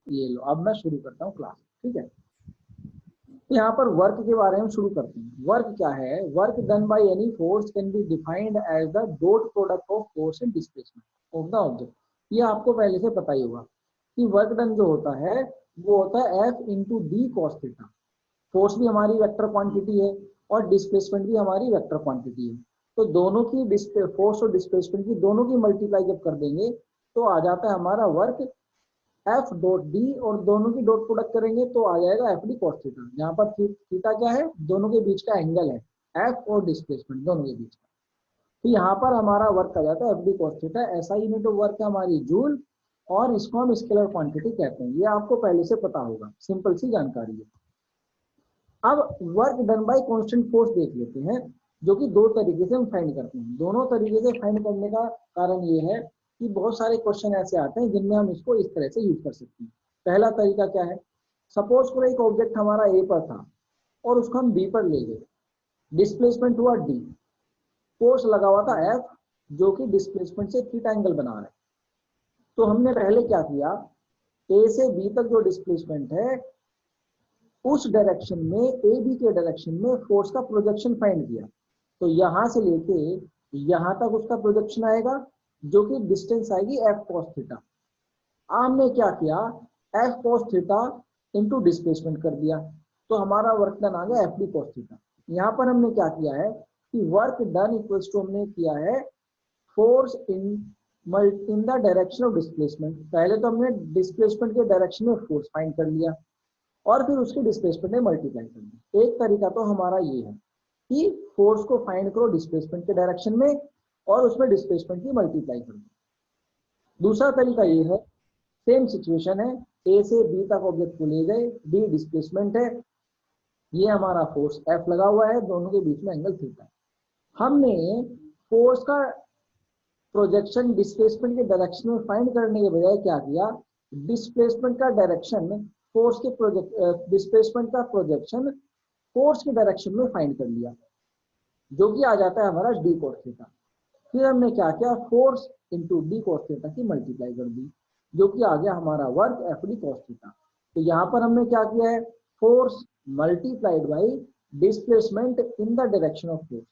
ये लो, अब मैं शुरू करता हूँ क्लास। ठीक है, तो यहाँ पर वर्क के बारे में शुरू करते हैं। वर्क क्या है? Work done by any force can be defined as the dot product of force and displacement of the object. ये आपको पहले से पता ही होगा कि वर्क डन जो होता है वो होता है F into D cos theta. Force भी हमारी वेक्टर क्वांटिटी है और डिस्प्लेसमेंट भी हमारी वेक्टर क्वांटिटी है। तो दोनों की फोर्स और डिस्प्लेसमेंट की दोनों की मल्टीप्लाई जब कर देंगे तो आ जाता है हमारा वर्क एफ डॉट डी, और दोनों की डॉट प्रोडक्ट करेंगे तो आ जाएगा एफ डी कॉस थीटा। यहाँ पर थीटा क्या है? दोनों के बीच का एंगल है, एफ और डिस्प्लेसमेंट दोनों के बीच का। तो यहाँ पर हमारा वर्क आ जाता है एफ डी कॉस थीटा। ऐसा यूनिट ऑफ वर्क है हमारी जूल, और इसको हम स्केलर क्वांटिटी कहते हैं। ये आपको पहले से पता होगा, सिंपल सी जानकारी है। अब work done bye constant force देख लेते हैं, जो कि दो तरीके से हम फाइंड करते हैं। दोनों तरीके से फाइंड करने का कारण ये है कि बहुत सारे क्वेश्चन ऐसे आते हैं जिनमें हम इसको इस तरह से यूज कर सकते हैं। पहला तरीका क्या है? सपोज कोई एक ऑब्जेक्ट हमारा ए पर था और उसको हम बी पर ले गए, डिस्प्लेसमेंट हुआ डी, फोर्स लगा हुआ था एफ, जो कि डिस्प्लेसमेंट से थीटा एंगल बना रहा है। तो हमने पहले क्या किया, ए से बी तक जो डिस्प्लेसमेंट है उस डायरेक्शन में, ए बी के डायरेक्शन में फोर्स का प्रोजेक्शन फाइंड किया। तो यहां से लेके यहां तक उसका प्रोजेक्शन आएगा, जो कि डिस्टेंस आएगी एफ कॉस थीटा। हमने क्या किया, F cos theta into displacement कर दिया, तो हमारा वर्क डन आ गया एफ डी कॉस थीटा। यहाँ पर हमने क्या किया है कि वर्क डन इक्वल्स टू हमने किया है force in the direction of displacement. पहले तो हमने डिस्प्लेसमेंट के डायरेक्शन में फोर्स फाइंड कर लिया और फिर उसके डिस्प्लेसमेंट में मल्टीप्लाई कर दिया। एक तरीका तो हमारा ये है कि फोर्स को फाइंड करो डिस्प्लेसमेंट के डायरेक्शन में और उसमें डिस्प्लेसमेंट की मल्टीप्लाई कर दो। दूसरा तरीका ये है, सेम सिचुएशन है, ए से बी तक ऑब्जेक्ट को ले गए, बी डिस्प्लेसमेंट है, ये हमारा फोर्स एफ लगा हुआ है, दोनों के बीच में एंगल थीटा है। हमने फोर्स का प्रोजेक्शन डिस्प्लेसमेंट के डायरेक्शन में फाइंड करने के बजाय क्या किया, डिस्प्लेसमेंट का डायरेक्शन फोर्स के प्रोजेक्ट डिस्प्लेसमेंट का प्रोजेक्शन फोर्स के डायरेक्शन में फाइंड कर लिया, जो कि आ जाता है हमारा डी कॉस थीटा। फिर हमने क्या किया, force into D cos theta की मल्टीप्लाई कर दी, जो कि आ गया हमारा work F D cos theta. तो यहाँ पर हमने क्या किया है, force multiplied by displacement in the direction of force.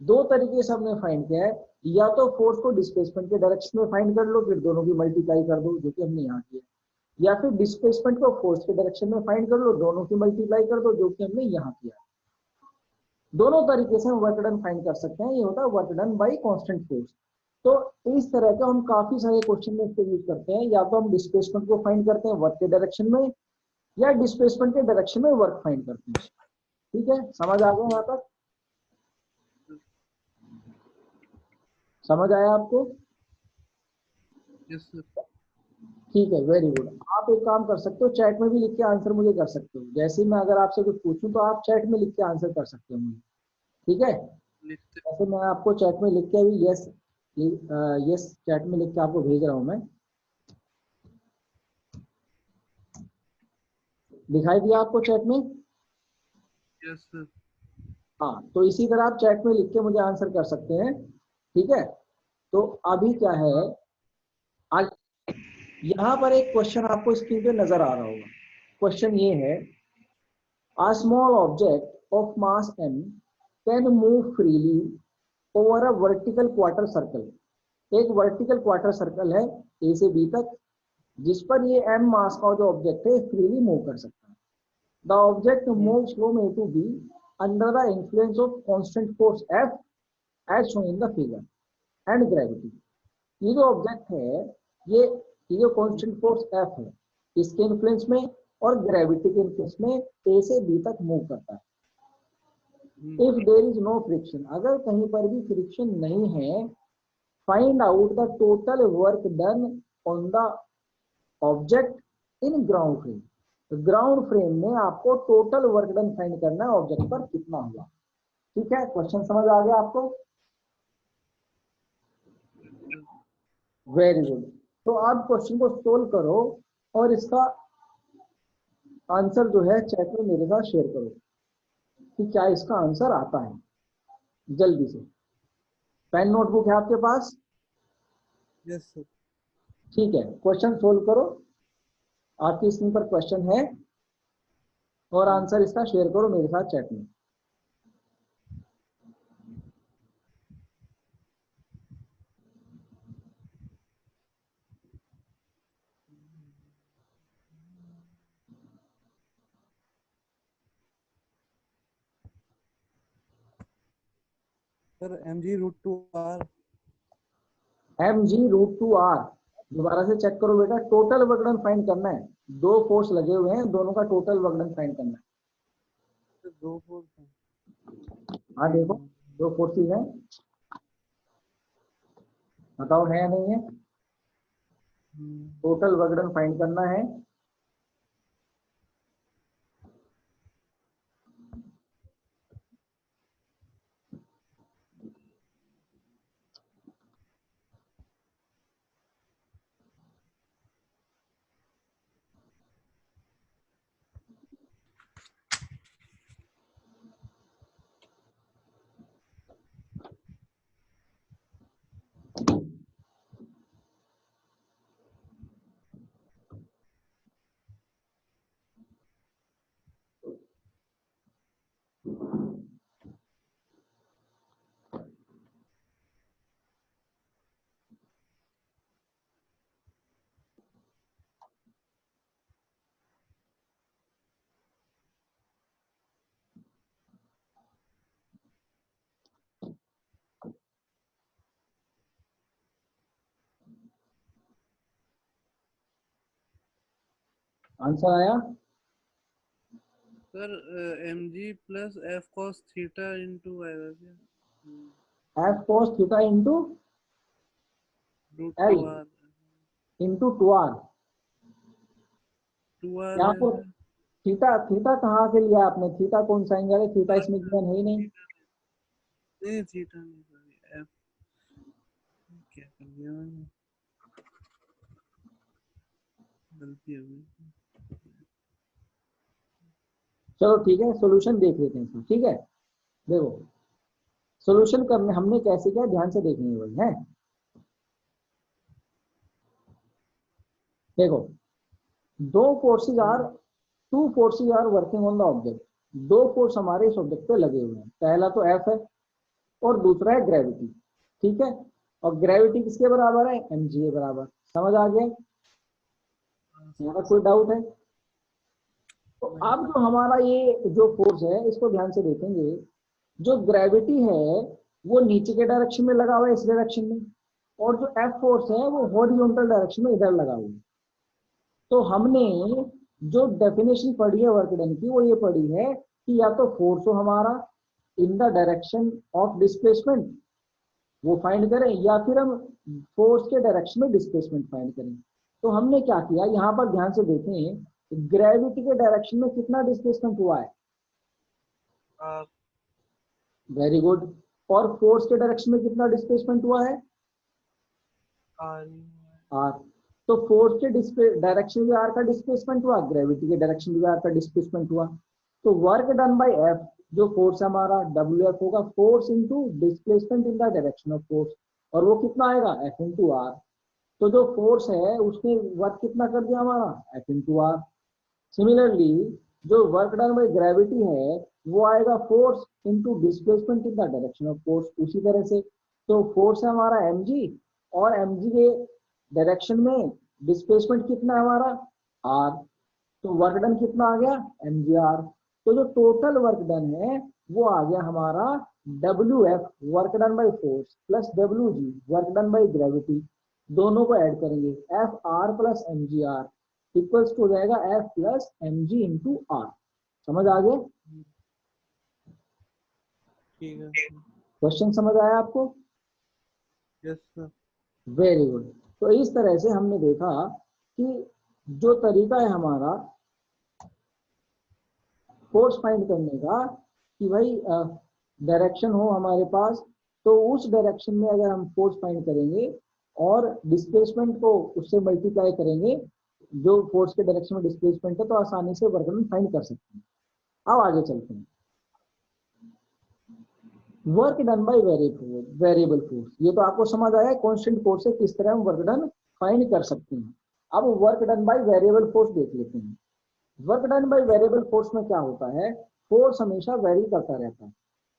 दो तरीके से हमने फाइंड किया है, या तो फोर्स को डिस्प्लेसमेंट के डायरेक्शन में फाइंड कर लो, फिर दोनों की मल्टीप्लाई कर दो, जो कि हमने यहाँ किया, या फिर डिस्प्लेसमेंट को फोर्स के डायरेक्शन में फाइंड कर लो, दोनों की मल्टीप्लाई कर दो, जो कि हमने यहाँ किया। दोनों तरीके से हम वर्क डन फाइंड कर सकते हैं। ये होता है work done bye constant force. तो इस तरह का हम काफी सारे क्वेश्चन में इसको यूज करते हैं, या तो हम डिस्प्लेसमेंट को फाइंड करते हैं वर्क के डायरेक्शन में, या डिस्प्लेसमेंट के डायरेक्शन में वर्क फाइंड करते हैं। ठीक है, समझ आ गया यहाँ तक? समझ आया आपको? Yes sir. ठीक है, वेरी गुड। आप एक काम कर सकते हो, चैट में भी लिख के आंसर मुझे कर सकते हो। जैसे मैं अगर आपसे कुछ पूछूं तो आप चैट में लिख के आंसर कर सकते हो मुझे। ठीक है, लिखते। जैसे मैं आपको चैट में लिख के अभी यस यस चैट में लिख के आपको भेज रहा हूं मैं। दिखाई दिया आपको चैट में? Yes sir. हाँ, तो इसी तरह आप चैट में लिख के मुझे आंसर कर सकते हैं। ठीक है, तो अभी क्या है, आज यहाँ पर एक क्वेश्चन आपको स्क्रीन पे नजर आ रहा होगा। क्वेश्चन ये है, a small object of mass m can move freely over a vertical quarter circle। एक वर्टिकल क्वार्टर सर्कल है ए से बी तक, जिस पर ये m मास का जो ऑब्जेक्ट है फ्रीली मूव कर सकता है। The object moves from A to B under the influence of constant force F as shown in the figure and gravity. ये जो ऑब्जेक्ट है, ये जो कांस्टेंट फोर्स F है, इसके इन्फ्लुएंस में और ग्रेविटी के इन्फ्लुएंस में ए से बी तक मूव करता है। If there is no friction, अगर कहीं पर भी फ्रिक्शन नहीं है, find out the total work done on the object in ground frame. Ground frame में आपको टोटल वर्क डन फाइंड करना है, ऑब्जेक्ट पर कितना हुआ। ठीक है, क्वेश्चन समझ आ गया आपको? Very good. तो आप क्वेश्चन को सोल्व करो और इसका आंसर जो है चैट में मेरे साथ शेयर करो कि क्या इसका आंसर आता है। जल्दी से, पेन नोटबुक है आपके पास? Yes sir. ठीक है, क्वेश्चन सोल्व करो आपकी स्क्रीन पर क्वेश्चन है और आंसर इसका शेयर करो मेरे साथ चैट में। Sir mg√2r। mg√2r दोबारा से चेक करो बेटा, टोटल वर्क डन फाइंड करना है। दो फोर्स लगे हुए हैं, दोनों का टोटल वर्क डन फाइंड करना है। दो फोर्स हैं। हाँ देखो, दो फोर्सेज हैं, बताओ है या नहीं है। टोटल वर्क डन फाइंड करना है। आंसर आया? Sir mg plus f cos theta into आएगा क्या? F cos theta into L √2r। Into 2r। 2r यहाँ है पर सर। थीटा, थीटा कहाँ से लिया आपने? थीटा कौन सा एंगल है? थीटा इसमें गिवन है ही नहीं। नहीं थीटा नहीं, सॉरी f। क्या कर दिया मैंने, गलती हो गई। चलो ठीक है, सॉल्यूशन देख लेते हैं इसमें, ठीक है। देखो सॉल्यूशन करने हमने कैसे किया, ध्यान से देखेंगे भाई है। देखो दो forces are, two forces are working on the object. दो फोर्स हमारे इस ऑब्जेक्ट पे लगे हुए हैं, पहला तो एफ है और दूसरा है ग्रेविटी, ठीक है। और ग्रेविटी किसके बराबर है? mg के बराबर। समझ आ गया? यहाँ पर कोई डाउट है? तो नहीं अब जो हमारा ये जो फोर्स है इसको ध्यान से देखेंगे। जो ग्रेविटी है वो नीचे के डायरेक्शन में लगा हुआ है, इस डायरेक्शन में, और जो एफ फोर्स है वो हॉरिजॉन्टल डायरेक्शन में इधर लगा हुआ है। तो हमने जो डेफिनेशन पढ़ी है वर्क डन की वो ये पढ़ी है कि या तो फोर्स हो हमारा इन द डायरेक्शन ऑफ डिस्प्लेसमेंट वो फाइंड करें, या फिर हम फोर्स के डायरेक्शन में डिस्प्लेसमेंट फाइंड करें। तो हमने क्या किया, यहाँ पर ध्यान से देखें, ग्रेविटी के डायरेक्शन में कितना डिस्प्लेसमेंट हुआ है? r। Very good. और फोर्स के डायरेक्शन में कितना डिस्प्लेसमेंट हुआ है? r R. तो फोर्स के डायरेक्शन में आर का डिस्प्लेसमेंट हुआ, ग्रेविटी के डायरेक्शन में आर का डिस्प्लेसमेंट हुआ। तो वर्क डन बाय एफ, जो फोर्स हमारा डब्ल्यू एफ होगा, force into displacement in the direction of force, और वो कितना आएगा? F into R. तो जो फोर्स है उसने वर्क कितना कर दिया हमारा? F into R. सिमिलरली जो वर्क डन बाय ग्रेविटी है वो आएगा force into displacement in the direction of force, उसी तरह से। तो फोर्स है हमारा mg, और mg के डायरेक्शन में डिस्प्लेसमेंट कितना है हमारा? r। तो वर्क डन कितना आ गया? mgr। तो जो टोटल वर्क डन है वो आ गया हमारा wf, work done by force, plus wg, work done by gravity. दोनों को ऐड करेंगे, F R plus mgr equals to हो जाएगा F plus mg into R. समझ आ गया? ठीक है। क्वेश्चन समझ आया आपको? Yes sir. Very good. तो इस तरह से हमने देखा कि जो तरीका है हमारा फोर्स फाइंड करने का, कि भाई डायरेक्शन हो हमारे पास, तो उस डायरेक्शन में अगर हम फोर्स फाइंड करेंगे और डिस्प्लेसमेंट को उससे मल्टीप्लाई करेंगे, जो फोर्स के डायरेक्शन में डिस्प्लेसमेंट है, तो आसानी से वर्क डन फाइंड कर सकते हैं। अब आगे चलते हैं। Work done by variable force, ये तो आपको समझ आया कांस्टेंट फोर्स से किस तरह हम वर्क डन फाइंड कर सकते हैं। अब work done by variable force देख लेते हैं। Work done by variable force में क्या होता है, फोर्स हमेशा वेरी करता रहता है।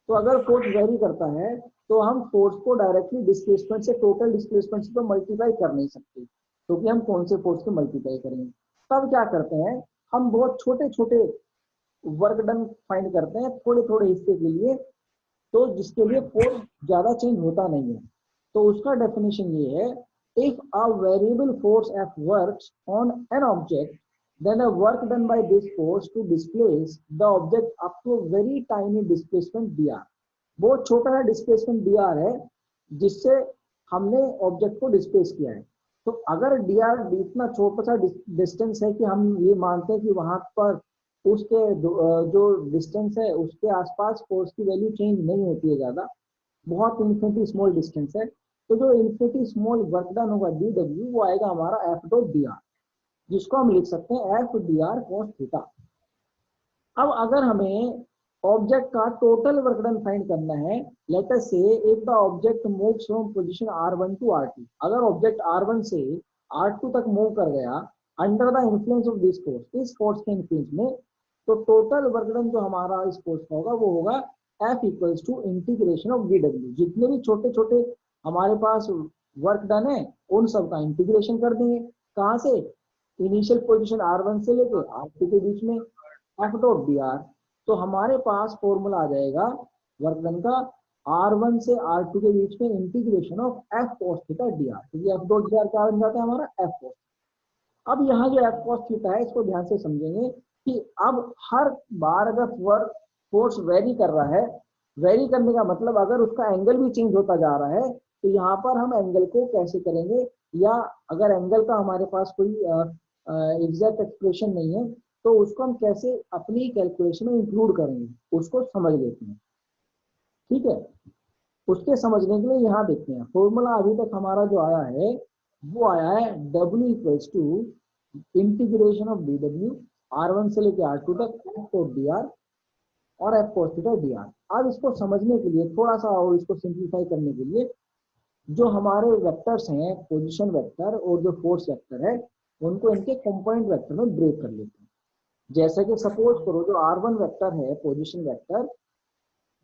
तो अगर फोर्स वेरी करता है तो हम फोर्स को डायरेक्टली डिस्प्लेसमेंट से, टोटल डिस्प्लेसमेंट से तो मल्टीप्लाई कर नहीं सकते, क्योंकि हम कौन से फोर्स को मल्टीप्लाई करेंगे। तब क्या करते हैं, हम बहुत छोटे छोटे वर्क डन फाइंड करते हैं थोड़े थोड़े हिस्से के लिए, तो जिसके लिए फोर्स ज्यादा चेंज होता नहीं है। तो उसका डेफिनेशन ये है, if a variable force F works on an object, then a work done by this force to displace the object up to a very tiny displacement dr, बहुत छोटा सा डिस्प्लेसमेंट dr है जिससे हमने ऑब्जेक्ट को displace किया है। तो अगर dr इतना छोटा सा डिस्टेंस है कि हम ये मानते हैं कि वहां पर उसके जो डिस्टेंस है उसके आसपास फोर्स की वैल्यू चेंज नहीं होती है ज्यादा, बहुत इन्फिनिटी स्मॉल डिस्टेंस है, तो जो इन्फिनिटी स्मॉल वर्क डन होगा डी डब्ल्यू वो आएगा हमारा एफ डॉट डी आर, जिसको हम लिख सकते हैं F D R cos theta. अब अगर हमें ऑब्जेक्ट का टोटल वर्क डन फाइंड करना है, let us say if the object moves from position r1 to r2, अगर ऑब्जेक्ट r1 से r2 तक मूव कर गया under the influence of this force, इस फोर्स के इन्फ्लुएंस में, तो टोटल वर्क डन जो हमारा इस फोर्स का होगा वो होगा F equals to integration of dw, जितने भी छोटे छोटे हमारे पास वर्क डन है उन सब का इंटीग्रेशन कर देंगे। कहाँ से, इनिशियल पोजीशन r1 से लेके r2 के बीच में एफ डॉट डी आर। तो हमारे पास फॉर्मूला आ जाएगा वर्क डन का, r1 से r2 के बीच में integration of F cos theta d are, क्योंकि एफ डॉट डी आर क्या बन जाता है हमारा एफ कॉस। अब यहाँ जो एफ कॉस थीटा है इसको ध्यान से समझेंगे कि अब हर बार अगर वर्क फोर्स वेरी कर रहा है, वेरी करने का मतलब अगर उसका एंगल भी चेंज होता जा रहा है, तो यहाँ पर हम एंगल को कैसे करेंगे, या अगर एंगल का हमारे पास कोई एग्जैक्ट एक्सप्रेशन नहीं है तो उसको हम कैसे अपनी कैलकुलेशन में इंक्लूड करेंगे, उसको समझ लेते हैं। ठीक है, उसके समझने के लिए यहाँ देखते हैं फॉर्मूला अभी तक हमारा जो आया है वो आया है W equals to integration of d डब्ल्यू r1 से लेके r2 तक एफ कोस डी आर और f cos theta d r. अब इसको समझने के लिए थोड़ा सा और इसको सिंप्लीफाई करने के लिए जो हमारे वेक्टर्स हैं, पोजीशन वेक्टर और जो फोर्स वेक्टर है, उनको इनके कंपोनेंट वेक्टर में ब्रेक कर लेते हैं। जैसे कि सपोज करो जो r1 वेक्टर है पोजीशन वेक्टर,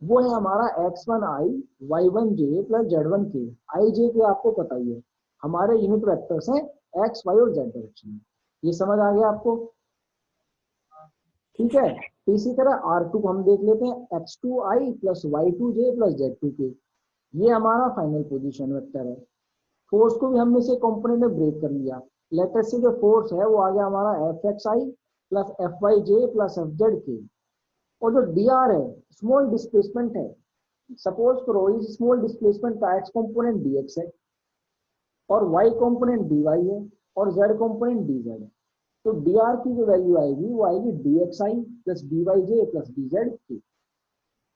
वो है हमारा x1i y1j प्लस z1k। आई जे के आपको पता ही है हमारे यूनिट वेक्टर्स हैं x y और z डायरेक्शन में। ये समझ आ गया आपको? ठीक है, इसी तरह r2 को हम देख लेते हैं x2i plus y2j plus z2k, ये हमारा फाइनल पोजीशन वेक्टर है। फोर्स को भी हमने से कंपोनेंट में ब्रेक कर लिया। लेटेस्ट से जो फोर्स है वो आ गया हमारा एफ एक्स आई प्लस एफ वाई जे प्लस एफ जेड के, और जो डी आर है स्मॉल डिस्प्लेसमेंट है, सपोज करो इस स्मॉल डिस्प्लेसमेंट का एक्स कंपोनेंट डी एक्स है और वाई कंपोनेंट डी वाई है और जेड कंपोनेंट डी जेड है। तो डी आर की जो वैल्यू आएगी वो आएगी डी एक्स आई प्लस डी वाई जे प्लस डी जेड के।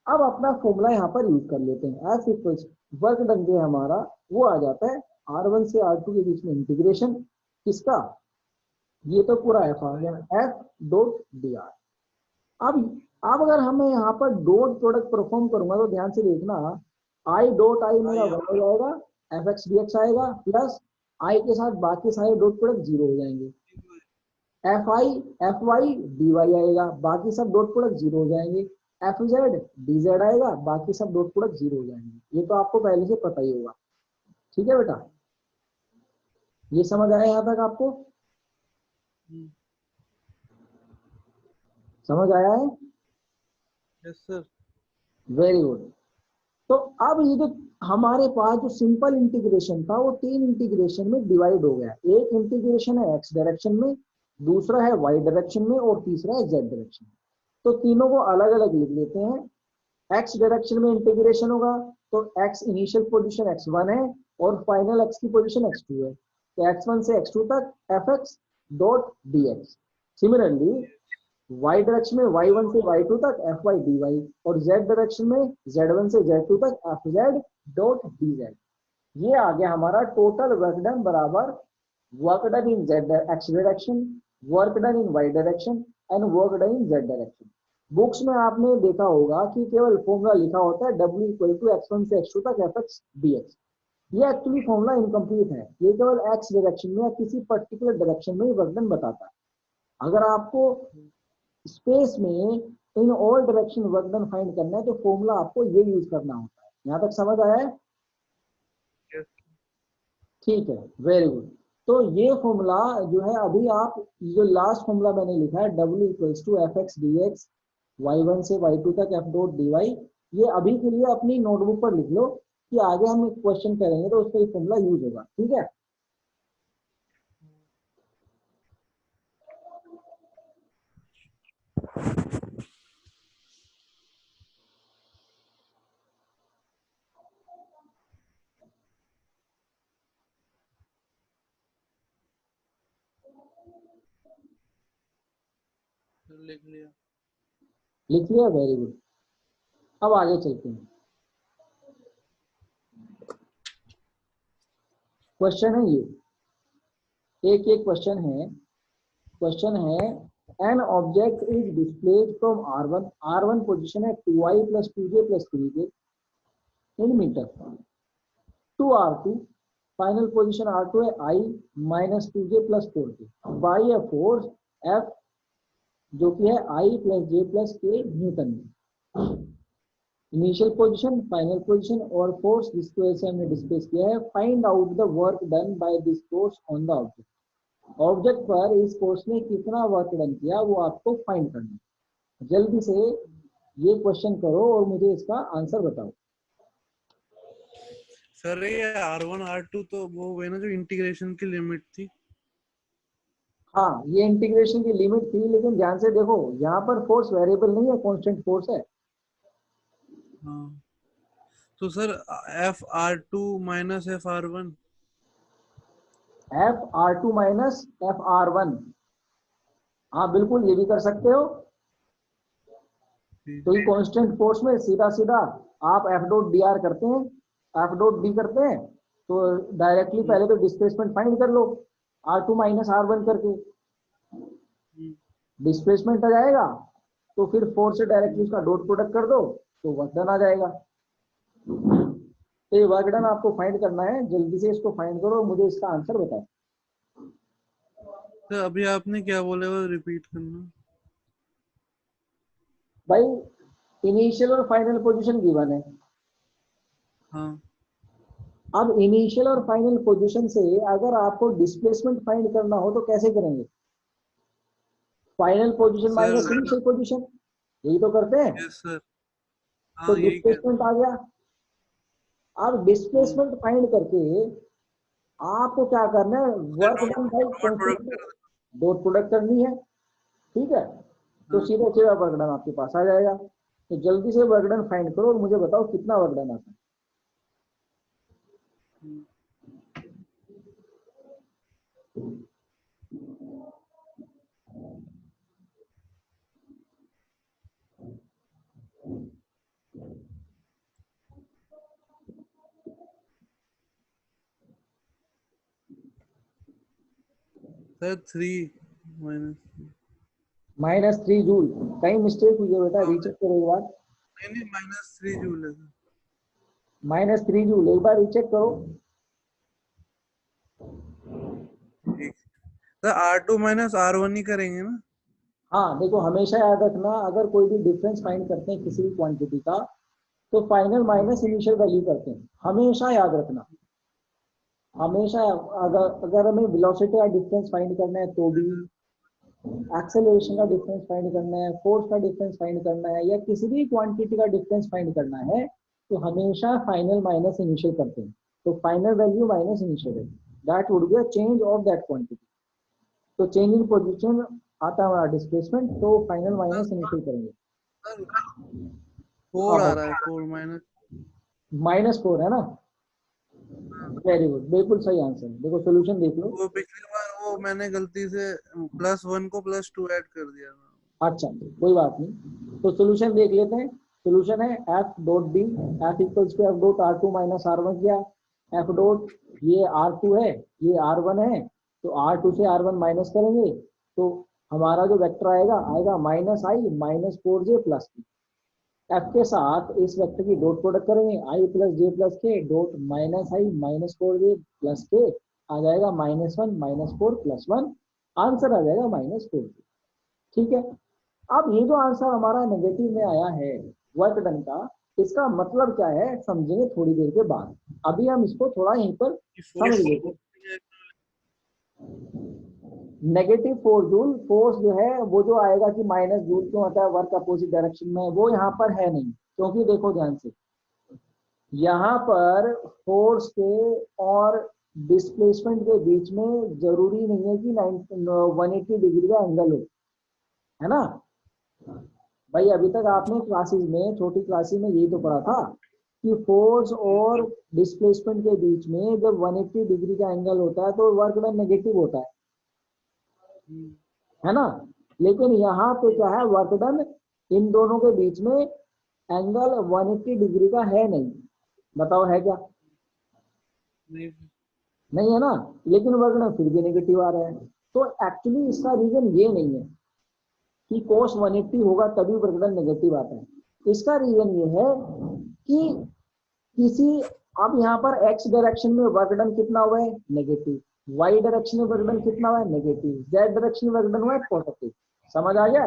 अब अपना फॉर्मूला यहाँ पर यूज कर लेते हैं, एफ इक्वल्स वर्क डन जो है हमारा वो आ जाता है r1 से r2 के बीच में इंटीग्रेशन किसका, ये तो पूरा एफ आ गया एफ डॉट डी आर। अब अगर हमें यहाँ पर डॉट प्रोडक्ट परफॉर्म करूंगा तो ध्यान से देखना, आई डॉट आई मेरा वन हो जाएगा, एफ एक्स डी एक्स आएगा प्लस आई के साथ बाकी सारे डॉट प्रोडक्ट जीरो हो जाएंगे, एफ वाई डी वाई आएगा, बाकी सब डॉट प्रोडक्ट जीरो हो जाएंगे, एफ जेड डी जेड आएगा, बाकी सब डॉट प्रोडक्ट जीरो हो जाएंगे। ये तो आपको पहले से पता ही होगा। ठीक है बेटा, ये समझ आया यहाँ तक आपको? समझ आया है? Yes sir. Very good. तो अब ये जो हमारे पास जो सिंपल इंटीग्रेशन था वो तीन इंटीग्रेशन में डिवाइड हो गया। एक इंटीग्रेशन है एक्स डायरेक्शन में, दूसरा है वाई डायरेक्शन में और तीसरा है जेड डायरेक्शन में। तो तीनों को अलग अलग लिख लेते हैं। एक्स डायरेक्शन में इंटीग्रेशन होगा तो एक्स इनिशियल पोजीशन x1 है और फाइनल एक्स की पोजीशन x2 है, तो x1 से x2 तक f x dot d x. Similarly y direction में y1 से y2 तक एफ वाई डी वाई और z डायरेक्शन में z1 से z2 तक f z dot d Z. ये आ गया हमारा टोटल वर्क डन बराबर work done in z x direction, work done in y direction and work done in z direction. Books में आपने देखा होगा कि केवल फॉर्मूला लिखा होता है W इक्वल टू x1 से x2 तक एफ एक्स डी एक्स, ये एक्चुअली फॉर्मूला इनकम्प्लीट है, ये केवल एक्स डायरेक्शन में या किसी पर्टिकुलर डायरेक्शन में वर्क डन बताता है। अगर आपको स्पेस में in all direction work done find करना है तो फॉर्मूला आपको ये यूज करना होता है। यहाँ तक समझ आया है? ठीक है, वेरी गुड। तो ये फॉर्मूला जो है, अभी आप जो लास्ट फॉर्मूला मैंने लिखा है W equals to f x d x y1 से y2 तक f डॉट dy, ये अभी के लिए अपनी नोटबुक पर लिख लो कि आगे हम एक क्वेश्चन करेंगे तो उस पर ये फॉर्मूला यूज होगा। ठीक है, लिख लिया। लिख लिया, वेरी गुड। अब आगे चलते हैं। क्वेश्चन है ये, एक एक क्वेश्चन है an object is displaced from R1 position है 2i plus 2j plus 3k in metre to R2, final position R2 है i minus 2j plus 4k by a force F जो कि है i plus j plus k newton में। Initial position, final position और force जिसकी वजह से हमने डिस्कस किया है। Find out the work done by this force on the object. Object पर इस फोर्स ने कितना वर्क डन किया वो आपको फाइंड करना है। जल्दी से ये क्वेश्चन करो और मुझे इसका आंसर बताओ। सर ये R1 R2 तो वो है ना जो इंटीग्रेशन की लिमिट थी। हाँ, ये इंटीग्रेशन की लिमिट थी, लेकिन ध्यान से देखो यहाँ पर फोर्स वेरिएबल नहीं है, कांस्टेंट फोर्स है। हाँ तो sir FR2 minus FR1। F_R2 minus F_R1, हाँ बिल्कुल ये भी कर सकते हो। तो ये कांस्टेंट फोर्स में सीधा सीधा आप F डॉट डी आर करते हैं, F डॉट डी करते हैं तो डायरेक्टली पहले तो डिस्प्लेसमेंट फाइंड कर लो R2 माइनस R1 करके, डिस्प्लेसमेंट आ जाएगा तो फिर फोर्स से डायरेक्टली उसका डॉट प्रोडक्ट कर दो तो वर्क डन आ जाएगा। तो ये वर्क डन आपको फाइंड करना है, जल्दी से इसको फाइंड करो और मुझे इसका आंसर बताओ। तो अभी आपने क्या बोले वो रिपीट करना। भाई इनिशियल और फाइनल पोजीशन गिवन है। हाँ अब इनिशियल और फाइनल पोजीशन से अगर आपको डिस्प्लेसमेंट फाइंड करना हो तो कैसे करेंगे? Final position sir. Minus initial position, यही तो करते हैं। Yes sir. तो हाँ यही कहते डिस्प्लेसमेंट आ गया। अब हैं। डिस्प्लेसमेंट फाइंड करके आपको क्या करना है? उसका work done by dot product constant कर डॉट प्रोडक्ट करनी है। ठीक है, तो हाँ। सीधा सीधा वर्क डन आपके पास आ जाएगा। तो जल्दी से वर्क डन फाइंड करो और मुझे बताओ कितना वर्क डन आता है। Sir 3 minus. -3 जूल, कहीं मिस्टेक हुई है बेटा, रीचेक करो एक बार। नहीं नहीं -3 जूल है सर। -3 जूल, एक बार रीचेक करो। ठीक सर R2 माइनस R1 ही करेंगे ना। हाँ देखो, हमेशा याद रखना अगर कोई भी डिफरेंस फाइंड करते हैं किसी भी क्वांटिटी का तो फाइनल माइनस इनिशियल वैल्यू करते हैं, हमेशा याद रखना। हमेशा अगर हमें वेलोसिटी का डिफरेंस फाइंड करना है तो भी, एक्सेलरेशन का डिफरेंस फाइंड करना है, फोर्स का डिफरेंस फाइंड करना है, या किसी भी क्वांटिटी का डिफरेंस फाइंड करना है तो हमेशा फाइनल माइनस इनिशियल करते हैं। तो final value minus initial value, that would be a change of that quantity. तो चेंज इन पोजीशन आता है हमारा डिस्प्लेसमेंट, तो फाइनल माइनस इनिशियल करेंगे। सर हाँ 4 आ रहा है, भाई, 4 माइनस। -4 है ना, वेरी गुड, बिल्कुल सही आंसर। देखो सोल्यूशन देख लो। वो पिछली बार वो मैंने गलती से +1 को +2 ऐड कर दिया था। अच्छा कोई बात नहीं, तो सोल्यूशन देख लेते हैं। सोल्यूशन है f dot d, f equals to f dot R2 minus R1 किया, एफ डॉट ये R2 है, ये R1 है, तो R2 से R1 माइनस करेंगे तो हमारा जो वेक्टर आएगा आएगा -i minus 4j plus F के साथ इस वेक्टर की डॉट प्रोडक्ट करेंगे, आई प्लस जे प्लस के डॉट माइनस आई माइनस फोर जे प्लस के आ जाएगा -1 -4 +1, आंसर आ जाएगा -4। ठीक है, अब ये जो आंसर हमारा नेगेटिव में आया है वर्क डन का, इसका मतलब क्या है समझेंगे थोड़ी देर के बाद। अभी हम इसको थोड़ा यहीं पर समझ लेते। नेगेटिव 4 जूल फोर्स जो है वो जो आएगा कि -जूल क्यों आता है वर्क अपोजिट डायरेक्शन में, वो यहाँ पर है नहीं, क्योंकि देखो ध्यान से यहाँ पर फोर्स के और डिस्प्लेसमेंट के बीच में जरूरी नहीं है कि 180 डिग्री का एंगल हो, है ना भाई। अभी तक आपने क्लासेस में, छोटी क्लासेस में यही तो पढ़ा था कि फोर्स और डिस्प्लेसमेंट के बीच में जब 180 डिग्री का एंगल होता है तो वर्क डन नेगेटिव होता है ना। लेकिन यहाँ पे क्या है, वर्क डन इन दोनों के बीच में एंगल 180 डिग्री का है नहीं, बताओ है क्या? नहीं है ना, लेकिन वर्क डन फिर भी नेगेटिव आ रहा है। तो एक्चुअली इसका रीजन ये नहीं है कि कोस 180 होगा तभी वर्क डन नेगेटिव आता है। इसका रीजन ये है कि किसी, अब यहाँ पर एक्स डायरेक्शन में वर्क डन कितना हुआ है, नेगेटिव। वाई डायरेक्शन में वर्क डन कितना हुआ है, नेगेटिव। जेड डायरेक्शन में वर्क डन हुआ है, पॉजिटिव। समझ आ गया?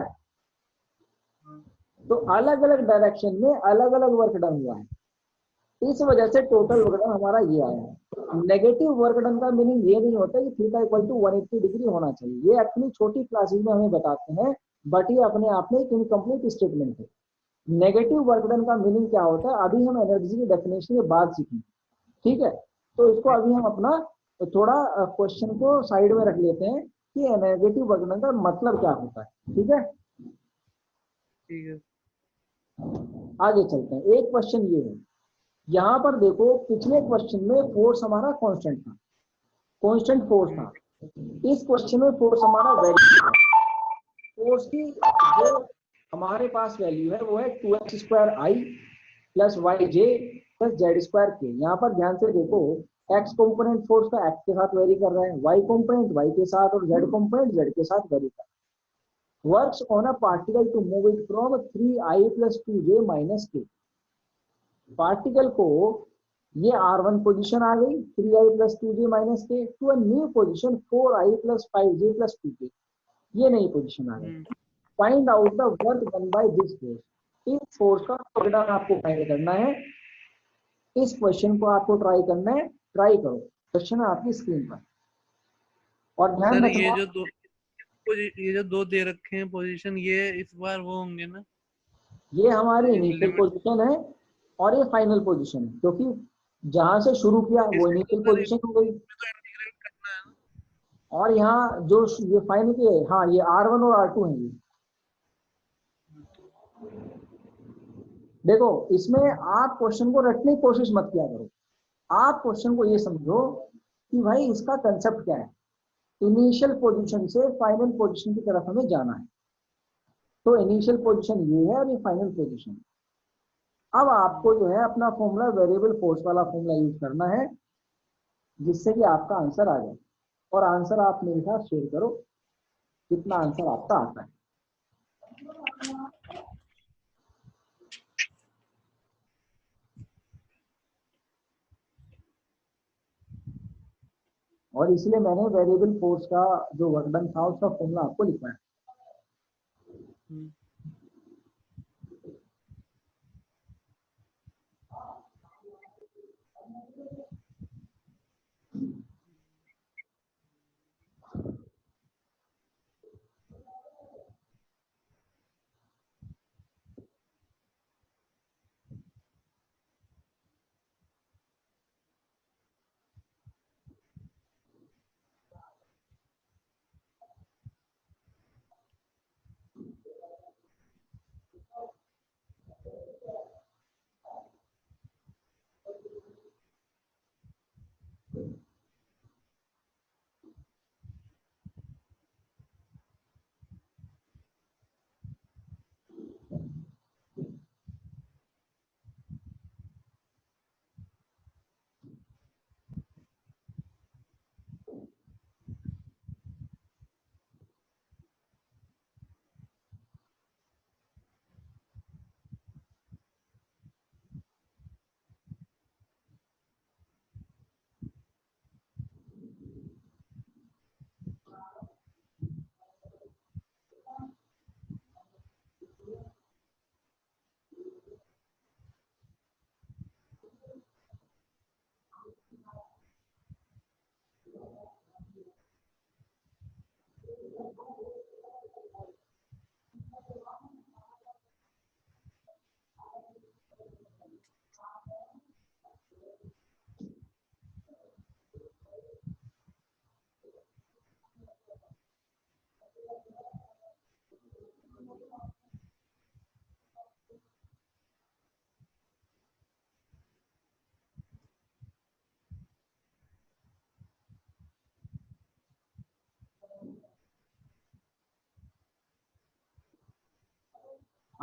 तो अलग अलग डायरेक्शन में अलग अलग वर्क डन हुआ है, इस वजह से टोटल वर्क डन हमारा ये आया है। नेगेटिव वर्क डन का मीनिंग ये नहीं होता कि थीटा इक्वल टू 180 डिग्री होना चाहिए, ये एक्चुअली छोटी क्लासेस में हमें बताते हैं, बट ये अपने आप में एक इनकम्प्लीट स्टेटमेंट है। नेगेटिव वर्क डन का मीनिंग क्या होता है अभी हम एनर्जी की डेफिनेशन के बाद सीखेंगे। ठीक है, तो इसको अभी हम अपना थोड़ा क्वेश्चन को साइड में रख लेते हैं कि नेगेटिव वर्क डन का मतलब क्या होता है। ठीक है, ठीक है। आगे चलते हैं। एक क्वेश्चन ये है, यहाँ पर देखो पिछले क्वेश्चन में फोर्स हमारा कांस्टेंट था, कांस्टेंट फोर्स था। इस क्वेश्चन में फोर्स हमारा वैल्यू, फोर्स की जो हमारे पास वैल्यू है वो है 2x² आई प्लस वाई जे प्लस जेड² के। यहाँ पर ध्यान से देखो, एक्स कंपोनेंट फोर्स का एक्स के साथ वेरी कर रहा है, वाई कंपोनेंट वाई के साथ और जेड कंपोनेंट जेड के साथ वेरी कर रहा है। Works on a particle to move it from 3i + 2j - k। Particle को ये R1 पोजीशन आ गई 3i + 2j - k to a new position 4i + 5j + 2k, ये नई पोजीशन आ गई। Find out the work done by this force. इस force का work done आपको find करना है। इस क्वेश्चन को आपको ट्राई करना है, ट्राई करो, क्वेश्चन है आपकी स्क्रीन पर। और ध्यान सर रखना, ये जो दो दे रखे हैं पोजीशन, ये इस बार वो होंगे ना, ये हमारी ये इनिशियल लिमिट पोजीशन है और ये फाइनल पोजीशन है, क्योंकि जहां से शुरू किया वो इसमें तो इनिशियल सर पोजीशन हो गई। इसमें तो इंटीग्रेट करना है ना। और यहाँ जो ये फाइनल के, हाँ ये R1 और R2 है। ये देखो, इसमें आप क्वेश्चन को रटने की कोशिश मत किया करो, आप क्वेश्चन को ये समझो कि भाई इसका कंसेप्ट क्या है, इनिशियल पोजीशन से फाइनल पोजीशन की तरफ हमें जाना है। तो इनिशियल पोजीशन ये है और ये फाइनल पोजीशन। अब आपको जो है अपना फॉर्मूला वेरिएबल फोर्स वाला फॉर्मूला यूज करना है, जिससे कि आपका आंसर आ जाए। और आंसर आप मेरे साथ शेयर करो कितना आंसर आपका आता है। और इसलिए मैंने वेरिएबल फोर्स का जो वर्क डन था उसका फॉर्मूला आपको लिखा है।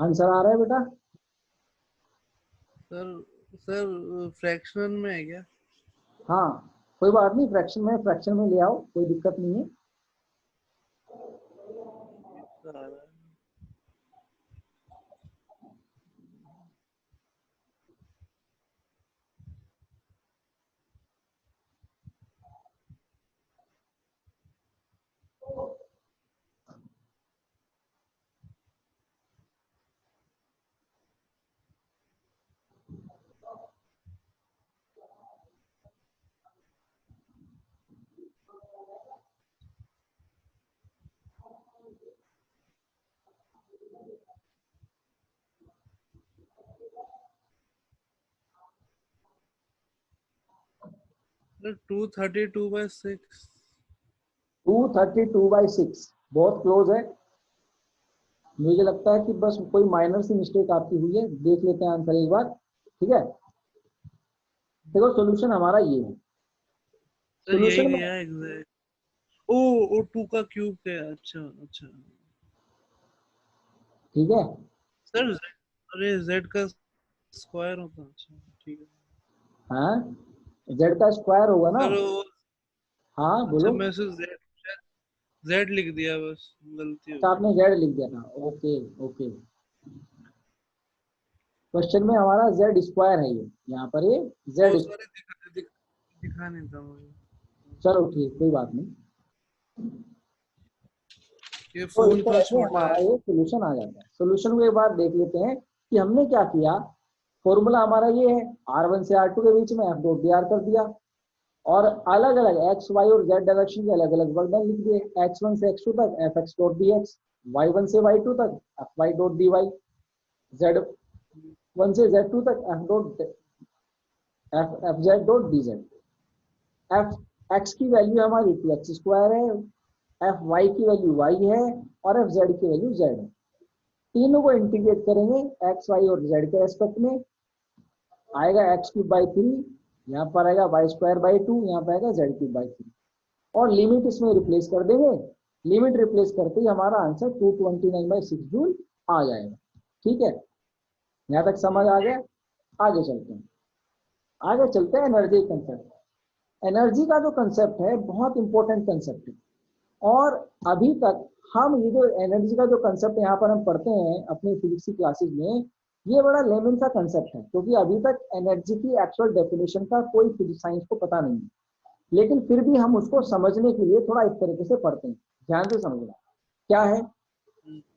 आंसर आ रहा है बेटा? सर फ्रैक्शन में है क्या? हाँ, कोई बात नहीं, फ्रैक्शन में ले आओ, कोई दिक्कत नहीं है। आ रहा है। 232/6। 232/6 बहुत क्लोज है। मुझे लगता है कि बस कोई माइनर सी मिस्टेक आपकी हुई है, देख लेते हैं आंसर एक बार। ठीक है, देखो सोल्यूशन हमारा ये है। सर यही सोल्यूशन में, लिया एग्जैक्ट। ओ 2 का क्यूब है। अच्छा अच्छा। ठीक है। सर अरे जेड का स्क्वायर होता। अच्छा ठीक है। हाँ, जेड का स्क्वायर होगा ना। सर वो हाँ अच्छा बोलो। मैं सिर्फ जेड लिख दिया, बस गलती हो अच्छा, गई। आपने जेड लिख दिया था, ओके ओके। क्वेश्चन में हमारा जेड स्क्वायर है, ये यहाँ पर ये ओ जेड। सॉरी, दिखा नहीं था मुझे। चलो ठीक, कोई बात नहीं। ये तो इस फोन तरह थोड़ा से छोटा हमारा है। ये सोल्यूशन आ जाता है। सोल्यूशन को एक बार देख लेते हैं कि हमने क्या किया। फॉर्मूला हमारा ये है, R1 से R2 के बीच में F डॉट डी आर कर दिया, और अलग अलग एक्स वाई और जेड डायरेक्शन के अलग अलग वर्क डन लिख दिए। x1 से x2 तक f x dot d x, y1 से y2 तक f y dot d y, z1 से z2 तक f z dot d z. F x की वैल्यू हमारी 2x² है, एफ वाई की वैल्यू y है, और एफ जेड की वैल्यू z है। तीनों को इंटीग्रेट करेंगे एक्स वाई और जेड के रेस्पेक्ट में, आएगा x³ / 3, यहाँ पर आएगा y² / 2, यहाँ पर आएगा z³/3, और लिमिट इसमें रिप्लेस कर देंगे। लिमिट रिप्लेस करते ही हमारा आंसर 229/6 जूल आ जाएगा। ठीक है, यहाँ तक समझ आ गया? आगे चलते हैं। आगे चलते हैं एनर्जी कंसेप्ट। एनर्जी का जो कंसेप्ट है बहुत इंपॉर्टेंट कंसेप्ट है, और अभी तक हम ये जो एनर्जी का जो कंसेप्ट यहाँ पर हम पढ़ते हैं अपनी फिजिक्स की क्लासेस में, ये बड़ा लेमन सा कंसेप्ट है, क्योंकि अभी तक एनर्जी की एक्चुअल डेफिनेशन का कोई फिजिक्स साइंस को पता नहीं है। लेकिन फिर भी हम उसको समझने के लिए थोड़ा इस तरीके से पढ़ते हैं। ध्यान से समझना क्या है।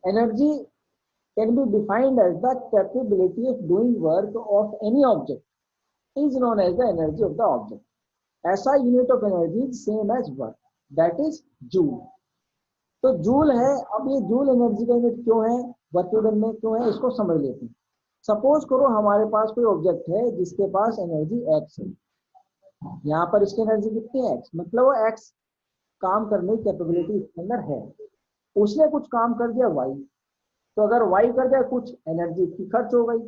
Energy can be defined as the capability of doing work of any object is known as the energy of the object. SI unit of energy same as work, that is joule. तो joule है। अब ये joule energy का unit क्यों है, work done में क्यों है, इसको समझ लेते हैं। सपोज करो हमारे पास कोई ऑब्जेक्ट है जिसके पास एनर्जी एक्स है। यहाँ पर इसकी एनर्जी कितनी है, एक्स, मतलब वो एक्स काम करने की कैपेबिलिटी इसके अंदर है। उसने कुछ काम कर दिया वाई, तो अगर वाई कर दिया कुछ, एनर्जी की खर्च हो गई,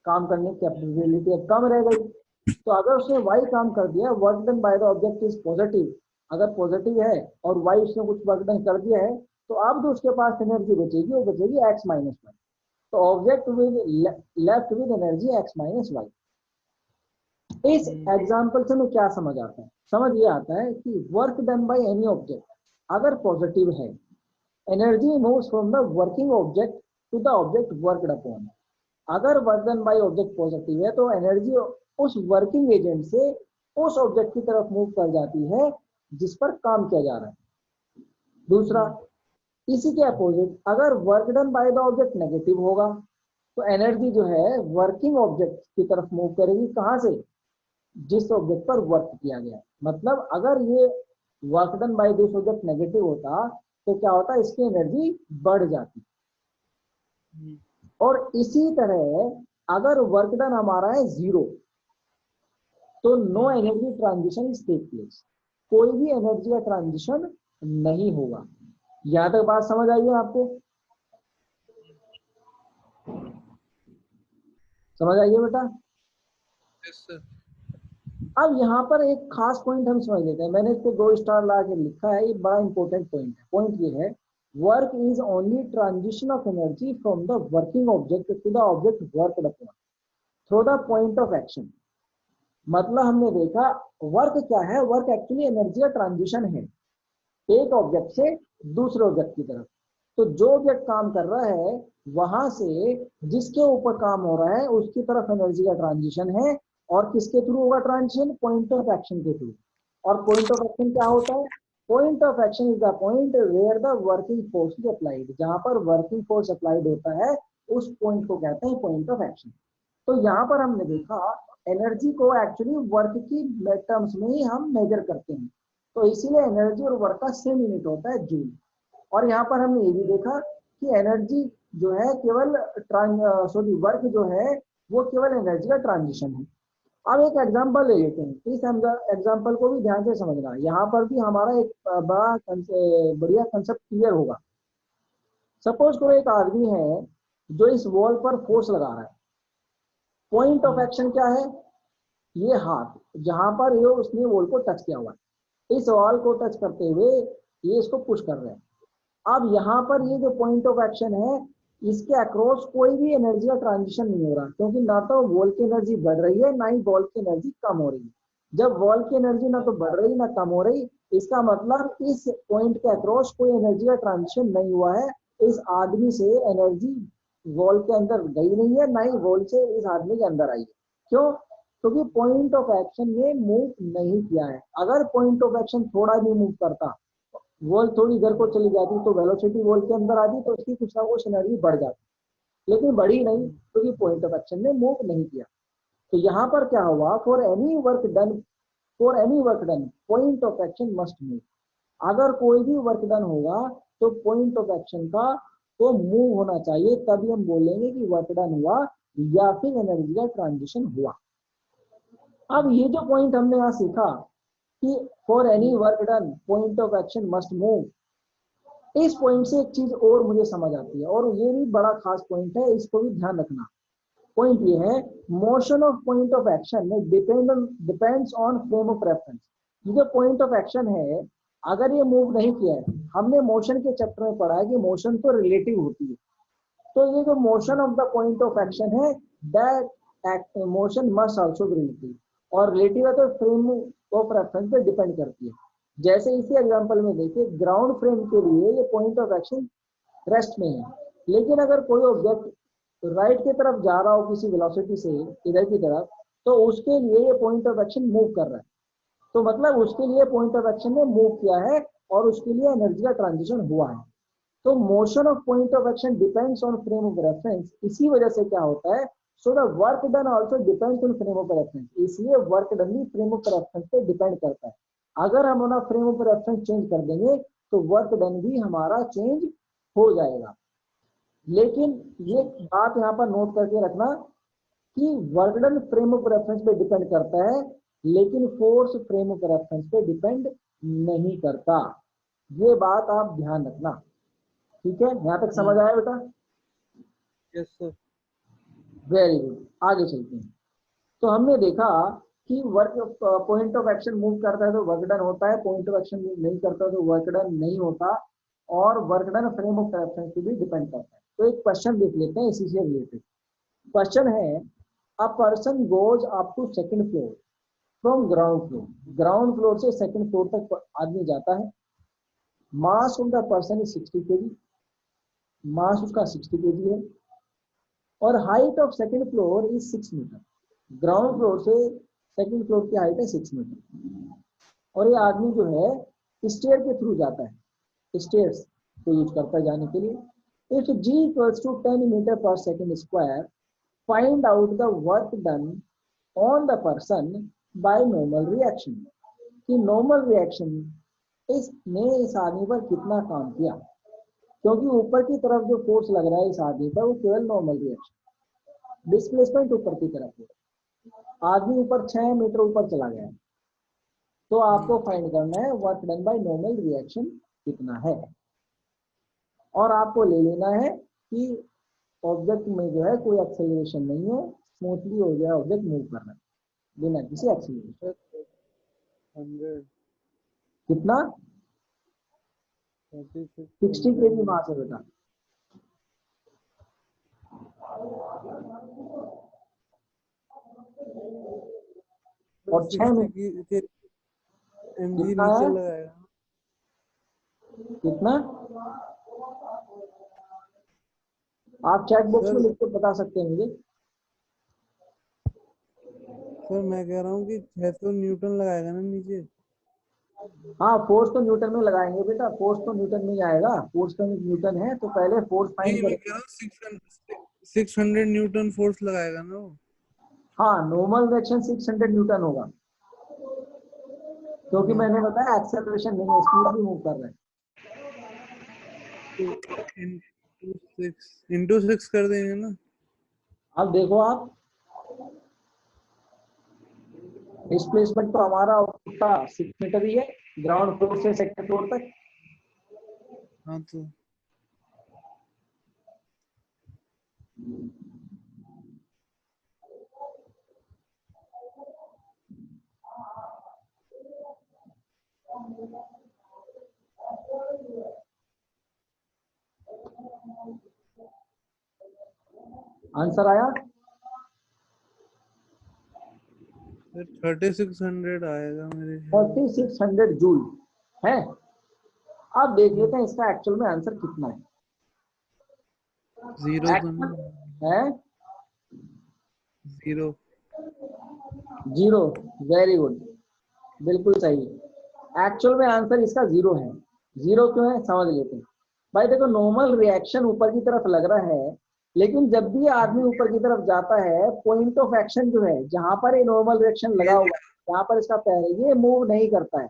काम करने की कैपेबिलिटी कम रह गई। तो अगर उसने वाई काम कर दिया, work done by the object is positive, अगर पॉजिटिव है और वाई उसने कुछ वर्क डन कर दिया है, तो अब जो उसके पास एनर्जी बचेगी वो बचेगी x-1। तो object with left with energy x-1। इस एग्जाम्पल से हमें क्या समझ आता है, समझ ये आता है कि work done by any object अगर पॉजिटिव है, energy moves from the working object to the object worked upon. अगर work done by object positive है तो एनर्जी उस वर्किंग एजेंट से उस ऑब्जेक्ट की तरफ मूव कर जाती है जिस पर काम किया जा रहा है। दूसरा, इसी के अपोजिट अगर work done by the object negative होगा, तो एनर्जी जो है वर्किंग ऑब्जेक्ट की तरफ मूव करेगी, कहां से, जिस ऑब्जेक्ट पर वर्क किया गया। मतलब अगर ये work done by this object negative होता तो क्या होता, इसकी एनर्जी बढ़ जाती। और इसी तरह अगर वर्क डन हमारा है 0, तो no energy transition is take place, कोई भी एनर्जी का ट्रांजिशन नहीं होगा। यहां तक बात समझ आई है आपको? समझ आई है बेटा? Yes sir. अब यहाँ पर एक खास पॉइंट हम समझ लेते हैं। मैंने इसको 2 स्टार ला के लिखा है, ये बड़ा इंपॉर्टेंट पॉइंट है। पॉइंट ये है work is only transition of energy from the working object to the object worked upon through the point of action. मतलब हमने देखा वर्क क्या है, वर्क एक्चुअली एनर्जी का ट्रांजिशन है एक ऑब्जेक्ट से दूसरे ऑब्जेक्ट की तरफ। तो जो ऑब्जेक्ट काम कर रहा है वहां से जिसके ऊपर काम हो रहा है उसकी तरफ एनर्जी का ट्रांजिशन है। और किसके थ्रू होगा ट्रांजिशन? पॉइंट ऑफ एक्शन के थ्रू। और पॉइंट ऑफ एक्शन क्या होता है? Point of action is the point where the working force is applied. जहां पर वर्किंग फोर्स अप्लाइड होता है उस पॉइंट को कहते हैं पॉइंट ऑफ एक्शन। तो यहाँ पर हमने देखा एनर्जी को एक्चुअली वर्क की टर्म्स में ही हम मेजर करते हैं। तो इसीलिए एनर्जी और वर्क का सेम यूनिट होता है जूल। और यहाँ पर हमने ये भी देखा कि एनर्जी जो है केवल सॉरी वर्क जो है वो केवल एनर्जी का ट्रांजिशन है। अब एक एग्जांपल ले लेते हैं, इस एग्जांपल को भी ध्यान से समझना। यहाँ पर भी हमारा एक बढ़िया कंसेप्ट क्लियर होगा। सपोज करो एक आदमी है जो इस वॉल पर फोर्स लगा रहा है। पॉइंट ऑफ एक्शन क्या है? ये हाथ जहां पर ये उसने वॉल को टच किया हुआ है, इस वॉल को टच करते हुए ये इसको पुश कर रहे हैं। अब यहाँ पर ये जो पॉइंट ऑफ एक्शन है इसके अक्रॉस कोई भी एनर्जी का ट्रांजिशन नहीं हो रहा, क्योंकि ना तो वॉल की एनर्जी बढ़ रही है ना ही वॉल की एनर्जी कम हो रही है। जब वॉल की एनर्जी ना तो बढ़ रही ना कम हो रही, इसका मतलब इस पॉइंट के अक्रॉस कोई एनर्जी का ट्रांजिशन नहीं हुआ है। इस आदमी से एनर्जी वॉल के अंदर गई नहीं है, ना ही वॉल से इस आदमी के अंदर आई है। क्यों? क्योंकि पॉइंट ऑफ एक्शन ने मूव नहीं किया है। अगर पॉइंट ऑफ एक्शन थोड़ा भी मूव करता, वॉल थोड़ी इधर को चली जाती तो वेलोसिटी वॉल के अंदर आती तो उसकी कुछ ना कुछ एनर्जी बढ़ जाती, लेकिन बढ़ी नहीं क्योंकि पॉइंट ऑफ एक्शन ने मूव नहीं किया। तो यहाँ पर क्या हुआ? For any work done point of action must move. अगर कोई भी वर्क डन होगा तो पॉइंट ऑफ एक्शन का तो मूव होना चाहिए, तभी हम बोलेंगे कि वर्क डन हुआ या फिर एनर्जी का ट्रांजिशन हुआ। अब ये जो पॉइंट हमने यहाँ सीखा कि for any work done point of action must move, इस पॉइंट से एक चीज और मुझे समझ आती है, और ये भी बड़ा खास पॉइंट है, इसको भी ध्यान रखना। पॉइंट ये है motion of point of action depends on frame of reference. ये जो पॉइंट ऑफ एक्शन है अगर ये मूव नहीं किया है, हमने मोशन के चैप्टर में पढ़ा है कि मोशन तो रिलेटिव होती है। तो ये जो motion of the point of action है that motion must also be relative, और रिलेटिव है तो फ्रेम ऑफ रेफरेंस पे डिपेंड करती है। जैसे इसी एग्जांपल में देखिए ग्राउंड फ्रेम के लिए ये पॉइंट ऑफ एक्शन रेस्ट में है, लेकिन अगर कोई ऑब्जेक्ट राइट की तरफ जा रहा हो किसी वेलोसिटी से इधर की तरफ, तो उसके लिए ये पॉइंट ऑफ एक्शन मूव कर रहा है। तो मतलब उसके लिए पॉइंट ऑफ एक्शन ने मूव किया है और उसके लिए एनर्जी का ट्रांजिशन हुआ है। तो motion of point of action depends on frame of reference. इसी वजह से क्या होता है, so the work done also depends on frame of reference. इसलिए वर्क डन भी फ्रेम ऑफ रेफरेंस पे डिपेंड करता है। अगर हम अपना फ्रेम ऑफ रेफरेंस चेंज कर देंगे तो वर्क डन भी हमारा चेंज हो जाएगा। लेकिन ये बात यहाँ पर नोट करके रखना कि work done frame of reference पे डिपेंड करता है, लेकिन फोर्स फ्रेम ऑफ रेफरेंस पे डिपेंड नहीं करता। ये बात आप ध्यान रखना। ठीक है, यहाँ तक समझ आया बेटा? Yes sir. वेरी गुड, आगे चलते हैं। तो हमने देखा कि work point of action move करता है तो वर्क डन होता है, पॉइंट ऑफ एक्शन मूव नहीं करता तो वर्क डन नहीं होता, और work done frame of reference पे भी डिपेंड करता है। तो एक क्वेश्चन देख लेते हैं इसी से रिलेटेड। क्वेश्चन है a person goes up to second floor from ground floor. Ground floor से सेकंड फ्लोर तक आदमी जाता है। Mass of the person is 60 KG, mass उसका 60 केजी है, और height of second floor is 6 metre. Ground floor से सेकंड फ्लोर की हाइट है 6 मीटर, और ये आदमी जो है स्टेयर के थ्रू जाता है, स्टेयर्स को यूज करता है जाने के लिए। If g equals to 10 metre per second square, find out the work done on the person by normal reaction. कि नॉर्मल रिएक्शन इसने इस आदमी पर कितना काम किया, क्योंकि ऊपर की तरफ जो फोर्स लग रहा है इस आदमी पर वो केवल नॉर्मल रिएक्शन, डिस्प्लेसमेंट ऊपर की तरफ है। आदमी ऊपर 6 मीटर ऊपर चला गया, तो आपको फाइंड करना है work done by normal reaction कितना है, और आपको ले लेना है कि ऑब्जेक्ट में जो है कोई एक्सेलरेशन नहीं है, स्मूथली हो गया ऑब्जेक्ट मूव कर रहा है बिना किसी एक्सेलरेशन। 100। कितना? 60 kg मास है बेटा। और 6 मिनट एमजी कितना नीचे है? लगाएगा। कितना? आप चैट बॉक्स में सर लिख के बता सकते हैं मुझे। सर मैं कह रहा हूँ कि 600 न्यूटन लगाएगा ना नीचे। हाँ, फोर्स तो न्यूटन में लगाएंगे बेटा, फोर्स तो न्यूटन में ही आएगा, फोर्स तो न्यूटन है, तो पहले फोर्स फाइंड नहीं मैं करें। कह रहा हूँ 600 न्यूटन फोर्स लगाएगा ना वो। हाँ, नॉर्मल रिएक्शन 600 न्यूटन होगा, क्योंकि हाँ मैंने बताया एक्सेलरेशन नहीं है, स्पीड भी मूव कर रहे हैं। तो इंटू सिक्स कर देंगे ना। अब देखो आप, डिस्प्लेसमेंट तो हमारा उसका 6 मीटर ही है, ग्राउंड फ्लोर से सेकंड फ्लोर तक। हाँ तो आंसर आया? फिर 3600 आएगा मेरे ख्याल से। 3600 जूल है। अब देख हाँ, लेते हैं इसका एक्चुअल में आंसर कितना है। जीरो तो एक्चुअल नहीं। है जीरो। 0। वेरी गुड, बिल्कुल सही। एक्चुअल में आंसर इसका 0 है। 0 क्यों है समझ लेते हैं। भाई देखो, नॉर्मल रिएक्शन ऊपर की तरफ लग रहा है, लेकिन जब भी आदमी ऊपर की तरफ जाता है, पॉइंट ऑफ एक्शन जो है, जहां पर ये नॉर्मल रिएक्शन लगा ये हुआ है, जहां पर इसका पैर है, ये मूव नहीं करता है।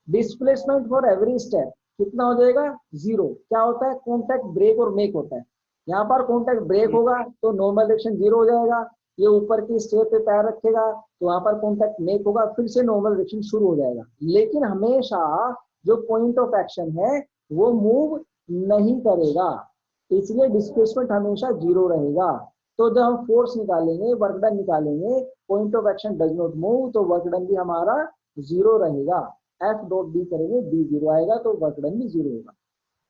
डिस्प्लेसमेंट फॉर एवरी स्टेप कितना हो जाएगा? 0। क्या होता है? कॉन्टैक्ट ब्रेक और मेक होता है। यहाँ पर कॉन्टैक्ट ब्रेक होगा तो नॉर्मल रिएक्शन 0 हो जाएगा। ये ऊपर की स्टेप पे पैर रखेगा तो वहां पर कॉन्टैक्ट मेक होगा, फिर से नॉर्मल रिएक्शन शुरू हो जाएगा। लेकिन हमेशा जो पॉइंट ऑफ एक्शन है वो मूव नहीं करेगा, इसलिए डिस्प्लेसमेंट हमेशा 0 रहेगा। तो जब हम फोर्स निकालेंगे, वर्क डन निकालेंगे, point of action does not move, तो वर्क डन भी हमारा 0 रहेगा। एफ डॉट डी करेंगे, डी 0 आएगा, तो वर्क डन भी 0 होगा।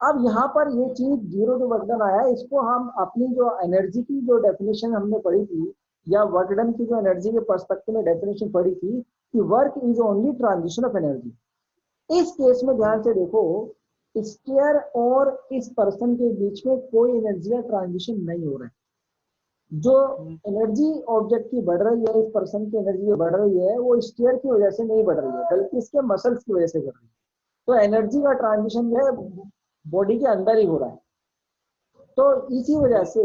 अब यहाँ पर ये चीज 0 जो वर्क डन आया, इसको हम अपनी जो एनर्जी की जो डेफिनेशन हमने पढ़ी थी, या वर्क डन की जो एनर्जी के पर्सपेक्टिव में डेफिनेशन पढ़ी थी, कि work is only transition of energy. इस केस में ध्यान से देखो, स्टेयर और इस पर्सन के बीच में कोई एनर्जी का ट्रांजिशन नहीं हो रहा है। जो एनर्जी ऑब्जेक्ट की बढ़ रही है, इस पर्सन की एनर्जी बढ़ रही है, वो स्टेयर की वजह से नहीं बढ़ रही है, बल्कि इसके मसल्स की वजह से बढ़ रही है। तो एनर्जी का ट्रांजिशन जो है बॉडी के अंदर ही हो रहा है। तो इसी वजह से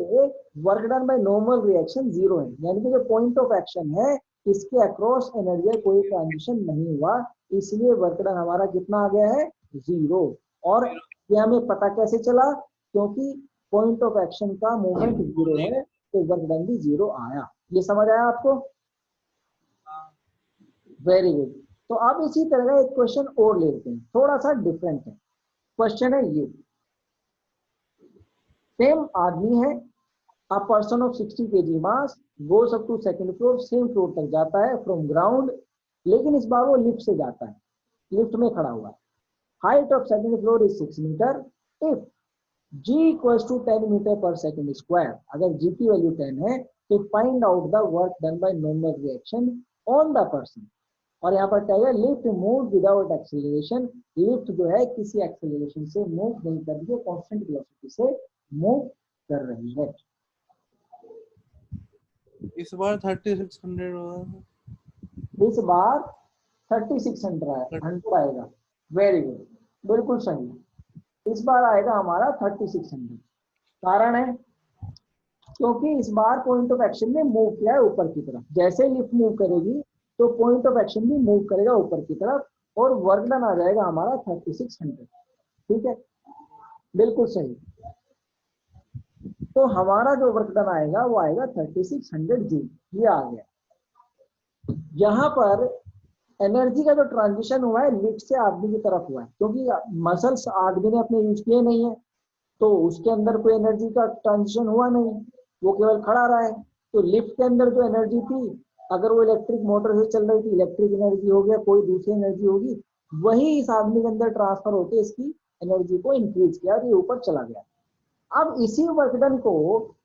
work done by normal reaction 0 है, यानी कि जो पॉइंट ऑफ एक्शन है इसके अक्रॉस एनर्जी का कोई ट्रांजिशन नहीं हुआ, इसलिए वर्क डन हमारा कितना आ गया है? 0। और ये हमें पता कैसे चला? क्योंकि पॉइंट ऑफ एक्शन का मोमेंट 0 है, तो वर्क डन भी 0 आया। ये समझ आया आपको? Very good. तो अब इसी तरह का एक क्वेश्चन और लेते हैं, थोड़ा सा डिफरेंट है। क्वेश्चन है ये, सेम आदमी है, a person of 60 kg mass goes up to second floor, same floor तक जाता है फ्रॉम ग्राउंड, लेकिन इस बार वो लिफ्ट से जाता है, लिफ्ट में खड़ा हुआ है। Height of second floor is 6 metre. If g equals to 10 metre per second square, अगर g की वैल्यू 10 है, तो find out the work done by normal reaction on the person. और यहाँ पर क्या है? Lift move without acceleration. Lift जो है किसी एक्सेलरेशन से मूव नहीं कर रही है, कांस्टेंट वेलोसिटी से मूव कर रही है। इस बार 3600 होगा। इस बार 3600 आएगा। वेरी गुड, बिल्कुल सही। इस बार आएगा हमारा 3600। कारण है क्योंकि इस बार पॉइंट ऑफ एक्शन ने मूव किया है ऊपर की तरफ। जैसे लिफ्ट मूव करेगी तो पॉइंट ऑफ एक्शन भी मूव करेगा ऊपर की तरफ, और वर्क डन आ जाएगा हमारा 3600। ठीक है, बिल्कुल सही। तो हमारा जो वर्क डन आएगा वो आएगा 3600 जूल। ये आ गया। यहाँ पर एनर्जी का जो ट्रांजिशन हुआ है लिफ्ट से आदमी की तरफ हुआ है, क्योंकि मसल्स आदमी ने अपने यूज किए नहीं है, तो उसके अंदर कोई एनर्जी का ट्रांजिशन हुआ नहीं, वो केवल खड़ा रहा है। तो लिफ्ट के अंदर जो एनर्जी थी, अगर वो इलेक्ट्रिक मोटर से चल रही थी, इलेक्ट्रिक एनर्जी हो गया, कोई दूसरी एनर्जी होगी, वही इस आदमी के अंदर ट्रांसफर होकर इसकी एनर्जी को इंक्रीज किया और ये ऊपर चला गया। अब इसी वर्क डन को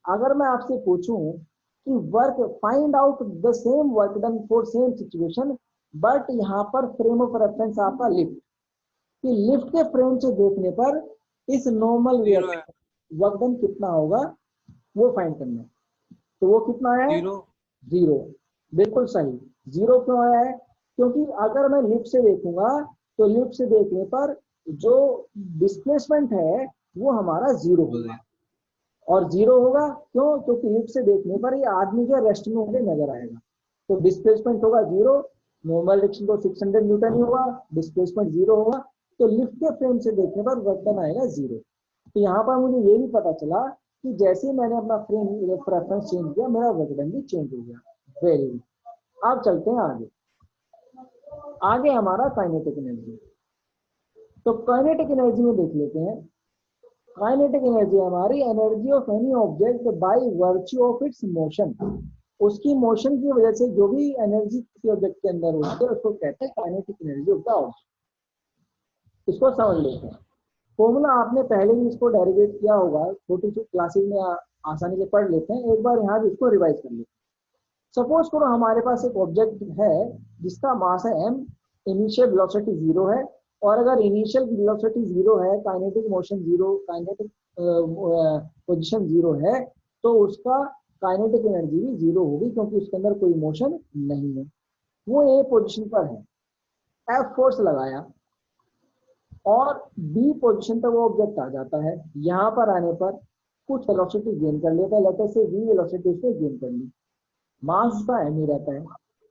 अगर मैं आपसे पूछूं कि work find out the same work done for same situation, but यहाँ पर फ्रेम ऑफ रेफरेंस आपका लिफ्ट, कि लिफ्ट के फ्रेम से देखने पर इस नॉर्मल जीरो है, वर्क डन कितना होगा वो फाइंड करना है। तो वो कितना आया है? जीरो। 0। बिल्कुल सही। 0 क्यों आया है? क्योंकि अगर मैं लिफ्ट से देखूंगा तो लिफ्ट से देखने पर जो डिस्प्लेसमेंट है वो हमारा 0 होगा। और 0 होगा क्यों? क्योंकि लिफ्ट से देखने पर ये आदमी के रेस्ट में होकर नजर आएगा, तो डिस्प्लेसमेंट होगा 0। नॉर्मल रिएक्शन तो 600 न्यूटन ही होगा, डिस्प्लेसमेंट 0 होगा, तो लिफ्ट के फ्रेम से देखने पर वर्क डन आएगा 0। तो यहाँ पर मुझे ये भी पता चला कि जैसे ही मैंने अपना फ्रेम रेफरेंस चेंज किया मेरा वर्क डन भी चेंज हो गया। Very good. अब चलते हैं आगे। आगे हमारा काइनेटिक एनर्जी। तो काइनेटिक एनर्जी में देख लेते हैं। काइनेटिक एनर्जी हमारी energy of any object by virtue of its motion, उसकी मोशन की वजह से जो भी एनर्जी किसी ऑब्जेक्ट के अंदर होती है उसको कहते हैं kinetic energy of the object. इसको समझ लेते हैं। फॉर्मूला आपने पहले भी इसको डेरिवेट किया होगा, छोटी छोटी क्लासेस में आसानी से पढ़ लेते हैं, एक बार यहाँ भी इसको रिवाइज कर लेते हैं। सपोज करो हमारे पास एक ऑब्जेक्ट है जिसका मास है m, इनिशियल वेलोसिटी 0 है, और अगर इनिशियल वेलोसिटी 0 है, काइनेटिक मोशन 0, काइनेटिक पोजीशन 0 है, तो उसका काइनेटिक एनर्जी भी 0 होगी क्योंकि उसके अंदर कोई मोशन नहीं है। वो ए पोजीशन पर है, एफ फोर्स लगाया और बी पोजीशन तक वो ऑब्जेक्ट आ जाता है। यहाँ पर आने पर कुछ वेलोसिटी गेन कर लेता है, लेटर से v वेलोसिटी उसने गेन कर ली, मास उसका एम ही रहता है,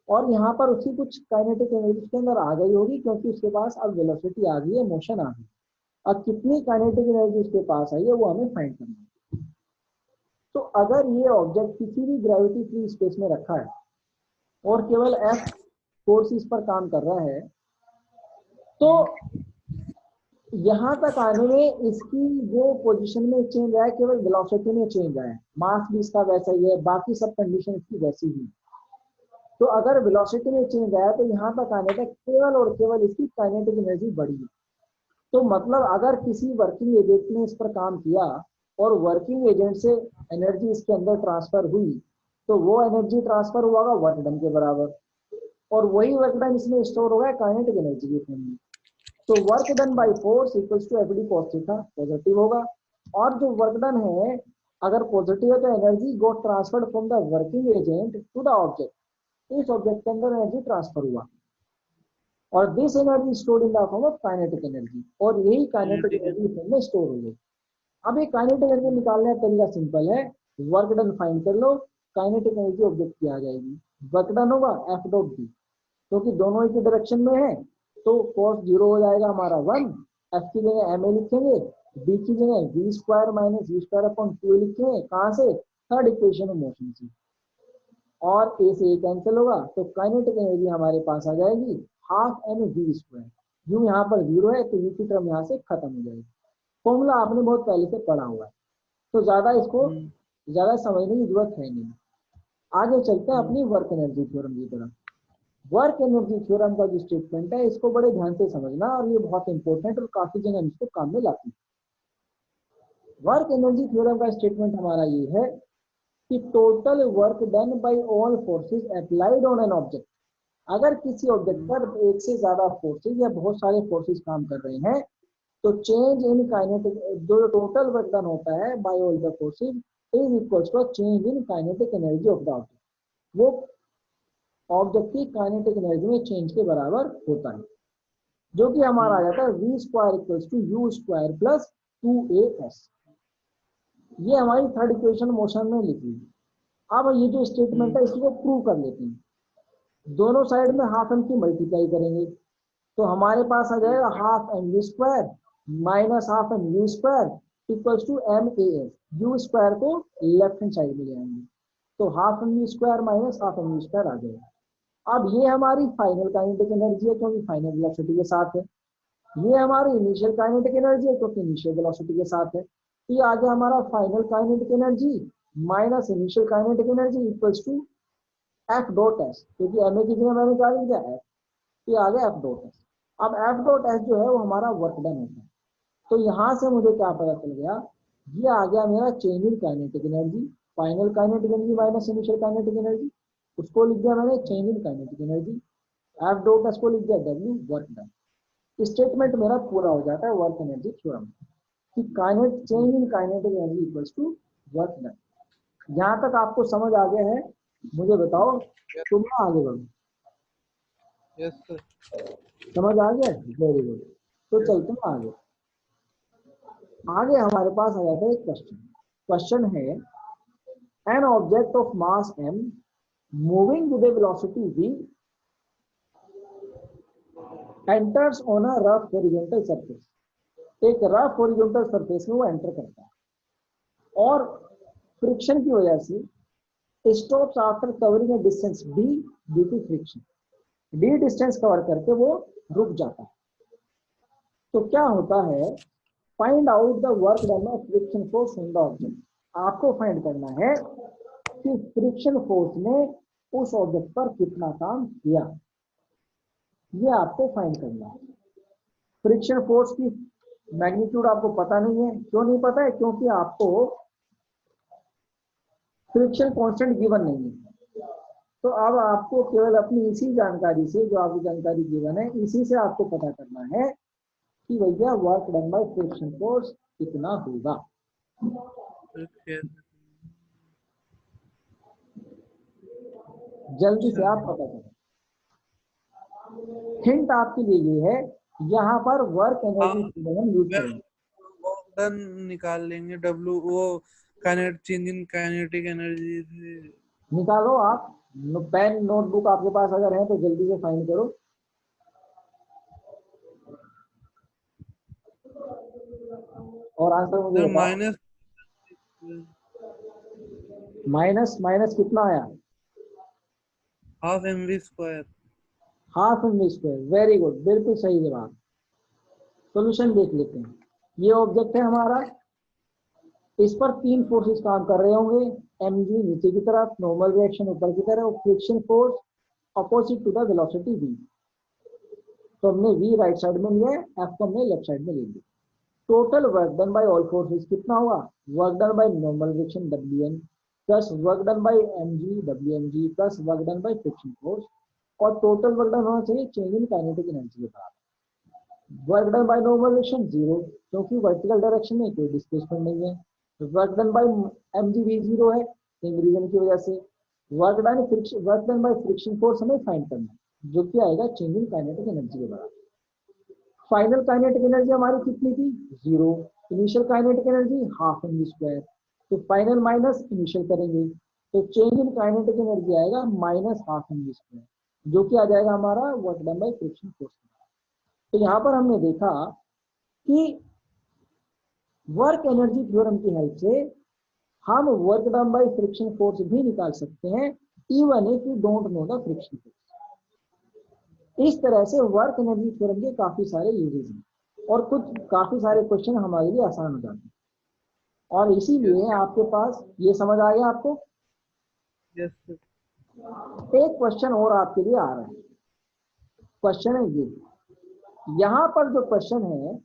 और यहाँ पर उसकी कुछ काइनेटिक एनर्जी उसके अंदर आ गई होगी क्योंकि उसके पास अब वेलोसिटी आ गई है, मोशन आ गई। अब कितनी काइनेटिक एनर्जी उसके पास आई है वो हमें फाइंड करना है। तो अगर ये ऑब्जेक्ट किसी भी ग्रेविटी फ्री स्पेस में रखा है और केवल एफ फोर्स इस पर काम कर रहा है, तो यहाँ तक आने में इसकी जो पोजीशन में चेंज आया केवल वेलोसिटी में चेंज आया, मास भी इसका वैसा ही है, बाकी सब कंडीशन इसकी वैसी ही। तो अगर वेलोसिटी में चेंज आया तो यहाँ तक आने तक केवल और केवल इसकी काइनेटिक एनर्जी बढ़ी है। तो मतलब अगर किसी वर्किंग एजेंट ने इस पर काम किया और वर्किंग एजेंट से एनर्जी इसके अंदर ट्रांसफर हुई, तो वो एनर्जी ट्रांसफर हुआ वर्क डन के बराबर, और वही वर्क डन इसमें स्टोर हो गया काइनेटिक एनर्जी के फॉर्म में। तो work done by force equals to f d cos theta, positive होगा। और जो वर्क डन है अगर पॉजिटिव है तो energy got transferred from the working agent to the object, इस ऑब्जेक्ट के अंदर एनर्जी ट्रांसफर हुआ, और this energy stored in the form of kinetic energy, और यही काइनेटिक एनर्जी फॉर्म में स्टोर हो गई। अब ये काइनेटिक एनर्जी निकालने का तरीका सिंपल है, वर्क डन फाइंड कर लो, काइनेटिक एनर्जी ऑब्जेक्ट की आ जाएगी। वर्क डन होगा एफ डॉट डी, क्योंकि दोनों एक ही डायरेक्शन में है तो cos 0 हो जाएगा हमारा 1, एफ की जगह एम ए लिखेंगे, डी की जगह v square minus v square upon q लिखेंगे, कहाँ से? थर्ड इक्वेशन ऑफ मोशन से, और ए से ए कैंसिल होगा, तो काइनेटिक एनर्जी हमारे पास आ जाएगी half m v square. U यहाँ पर 0 है तो यू की टर्म यहाँ से खत्म हो जाएगी। फॉर्मूला आपने बहुत पहले से पढ़ा हुआ है, तो ज्यादा इसको ज्यादा समझने की जरूरत है नहीं। आगे चलते हैं अपनी वर्क एनर्जी थ्योरम की तरफ। वर्क एनर्जी थ्योरम का जो स्टेटमेंट है इसको बड़े ध्यान से समझना, और ये बहुत इंपॉर्टेंट और काफी जगह इसको काम में लाती है। वर्क एनर्जी थ्योरम का स्टेटमेंट हमारा ये है कि total work done bye all forces applied on an object, अगर किसी ऑब्जेक्ट पर एक से ज्यादा फोर्सेस या बहुत सारे फोर्सेस काम कर रहे हैं, तो चेंज इन काइनेटिक, जो टोटल वर्क डन होता है by all the forces is equals to change in kinetic energy of the object, वो ऑब्जेक्ट की काइनेटिक एनर्जी में चेंज के बराबर होता है, जो कि हमारा आ जाता है v square equals to u square plus 2as। ये हमारी थर्ड इक्वेशन मोशन में लिखी है। अब ये जो स्टेटमेंट है इसको प्रूव कर लेते हैं। दोनों साइड में हाफ एम की मल्टीप्लाई करेंगे तो हमारे पास आ जाएगा half m u square minus half m u square equals to m a s, u square को लेफ्ट हैंड साइड में ले आएंगे, तो half m u square minus half m u square आ जाएगा। अब ये हमारी फाइनल काइनेटिक एनर्जी है क्योंकि फाइनल वेलोसिटी के साथ है, ये हमारी इनिशियल काइनेटिक एनर्जी है क्योंकि इनिशियल वेलोसिटी के साथ है। तो ये आ गया हमारा final kinetic energy minus initial kinetic energy equals to f dot s, क्योंकि एम ए की जगह मैंने क्या लिख दिया एफ, ये आ गया एफ डॉट एस। अब एफ डॉट एस जो है वो हमारा वर्क डन होता है। तो यहाँ से मुझे क्या पता चल गया, ये आ गया मेरा change in kinetic energy, final kinetic energy minus initial kinetic energy, उसको लिख दिया मैंने change in kinetic energy, F dot S को लिख दिया डब्ल्यू वर्क डन। स्टेटमेंट मेरा पूरा हो जाता है वर्क एनर्जी थ्योरम कि काइनेट change in kinetic energy equals to work done. यहाँ तक आपको समझ आ गया है? मुझे बताओ, तुम ना आगे बढ़ो। Yes sir. समझ आ गया? Very good. तो चलते हैं आगे। आगे हमारे पास आ जाता है एक क्वेश्चन। क्वेश्चन है an object of mass m moving with a velocity v enters on a rough horizontal surface। एक रफ हॉरिजॉन्टल सरफेस में वो एंटर करता है और फ्रिक्शन की वजह से stops after covering a distance d due to friction. d distance cover करके वो रुक जाता है। तो क्या होता है, find out the work done of friction force on the object. आपको फाइंड करना है कि फ्रिक्शन फोर्स ने उस ऑब्जेक्ट पर कितना काम किया, ये आपको फाइंड करना है। फ्रिक्शन फोर्स की मैग्नीट्यूड आपको पता नहीं है। क्यों नहीं पता है? क्योंकि आपको फ्रिक्शन कांस्टेंट गिवन नहीं है। तो अब आपको केवल अपनी इसी जानकारी से, जो आपकी जानकारी गिवन है, इसी से आपको पता करना है कि भैया work done by friction force कितना होगा। जल्दी से आप पता करें। हिंट आपके लिए ये है, यहाँ पर वर्क एनर्जी हम यूज करेंगे। डन निकाल लेंगे डब्ल्यू, वो चेंज इन काइनेटिक एनर्जी से निकालो आप। पेन नोटबुक आपके पास अगर है तो जल्दी से फाइंड करो। और आंसर मुझे बताओ। माइनस माइनस कितना आया? Half mv square. Half mv square. Very good, बिल्कुल सही जवाब। सॉल्यूशन देख लेते हैं। ये ऑब्जेक्ट है हमारा, इस पर तीन फोर्सेस काम कर रहे होंगे। mg नीचे की तरफ, नॉर्मल रिएक्शन ऊपर की तरफ, friction force opposite to the velocity v। तो हमने v राइट साइड में लिया है, f को हमने लेफ्ट साइड में ले लिया। Total work done bye all forces कितना होगा? Work done by normal reaction Wn plus work done bye mg Wmg plus work done by friction force, और टोटल वर्क डन होना चाहिए चेंज इन काइनेटिक एनर्जी के बराबर। Work done by normal reaction 0, क्योंकि vertical direction में कोई displacement नहीं है। वर्क डन बाय mg भी 0 है, सेम रीजन की वजह से। Work done by friction force हमें फाइंड करना है, जो कि आएगा चेंज इन काइनेटिक एनर्जी के बराबर। फाइनल काइनेटिक एनर्जी हमारी कितनी थी? 0। Initial kinetic energy half mv square. तो फाइनल माइनस इनिशियल करेंगे तो चेंज इन काइनेटिक एनर्जी आएगा माइनस हाफ mv स्क्वायर, जो कि आ जाएगा हमारा work done by friction force. तो यहाँ पर हमने देखा कि वर्क एनर्जी थ्योरम की हेल्प से हम work done by friction force भी निकाल सकते हैं, even if you don't know the friction force. इस तरह से वर्क एनर्जी थ्योरम के काफी सारे यूजेस हैं और कुछ काफी सारे क्वेश्चन हमारे लिए आसान हो जाते हैं। और इसीलिए आपके पास ये समझ आ गया आपको। Yes sir. एक क्वेश्चन और आपके लिए आ रहा है। क्वेश्चन है ये, यहाँ पर जो क्वेश्चन है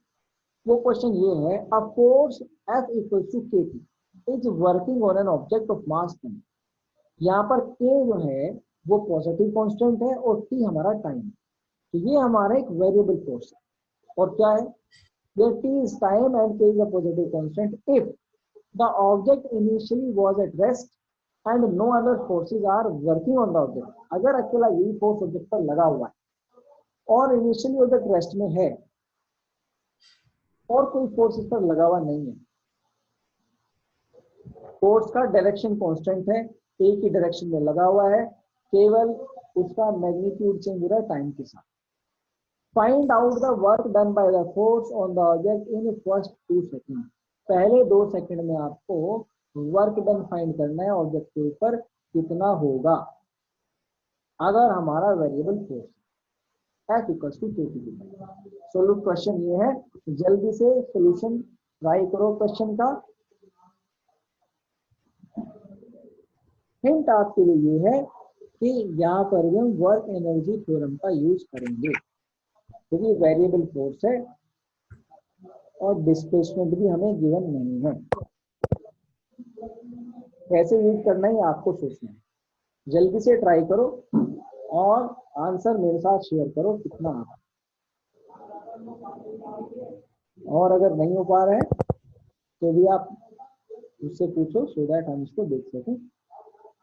वो क्वेश्चन ये है, a force F equal to KT is working on an object of mass m। यहाँ पर K जो है वो पॉजिटिव कांस्टेंट है और T हमारा टाइम है। तो ये हमारा एक वेरिएबल फोर्स है। और क्या है? where T is time and K is a positive constant if the object initially was at rest and no other forces are working on the object। अगर अकेला यही फोर्स ऑब्जेक्ट पर लगा हुआ है और इनिशियली ऑब्जेक्ट रेस्ट में है और कोई फोर्स इस पर लगा हुआ नहीं है, फोर्स का डायरेक्शन कांस्टेंट है, एक ही डायरेक्शन में लगा हुआ है, केवल उसका मैग्नीट्यूड चेंज हो रहा है टाइम के साथ। Find out the work done by the force on the object in first 2 second. पहले 2 सेकंड में आपको वर्क डन फाइंड करना है ऑब्जेक्ट के ऊपर कितना होगा अगर हमारा variable force F equals to KT। Solve question ये है, जल्दी से सॉल्यूशन ट्राई करो क्वेश्चन का। हिंट आपके लिए ये है कि यहाँ पर हम वर्क एनर्जी थ्योरम का यूज करेंगे क्योंकि वेरिएबल फोर्स है और डिस्प्लेसमेंट भी हमें गिवन नहीं है। कैसे यूज करना है आपको सोचना है। जल्दी से ट्राई करो और आंसर मेरे साथ शेयर करो कितना आ रहा है। और अगर नहीं हो पा रहा है तो भी आप मुझसे पूछो, सो दैट हम इसको देख सकें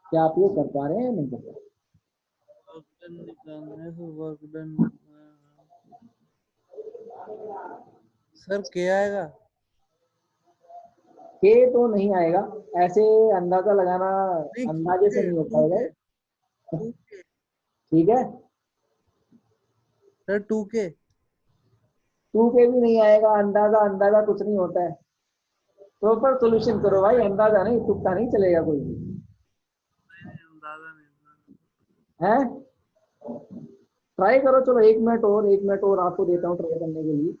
क्या आप ये कर पा रहे हैं या नहीं कर पा रहे। वर्क डन निकालना है, तो वर्क डन सर क्या आएगा? के तो नहीं आएगा, ऐसे अंदाजा लगाना नहीं, अंदाजे से नहीं हो टू पाएगा। के टू के ठीक है, सर, टू के टू के भी नहीं आएगा, अंदाजा अंदाजा कुछ नहीं होता है। प्रॉपर सोल्यूशन करो भाई, अंदाजा नहीं, तुक्का नहीं चलेगा कोई भी। अंदाजा नहीं। है, ट्राई करो, चलो 1 मिनट और, 1 मिनट और आपको देता हूँ ट्राई करने के लिए।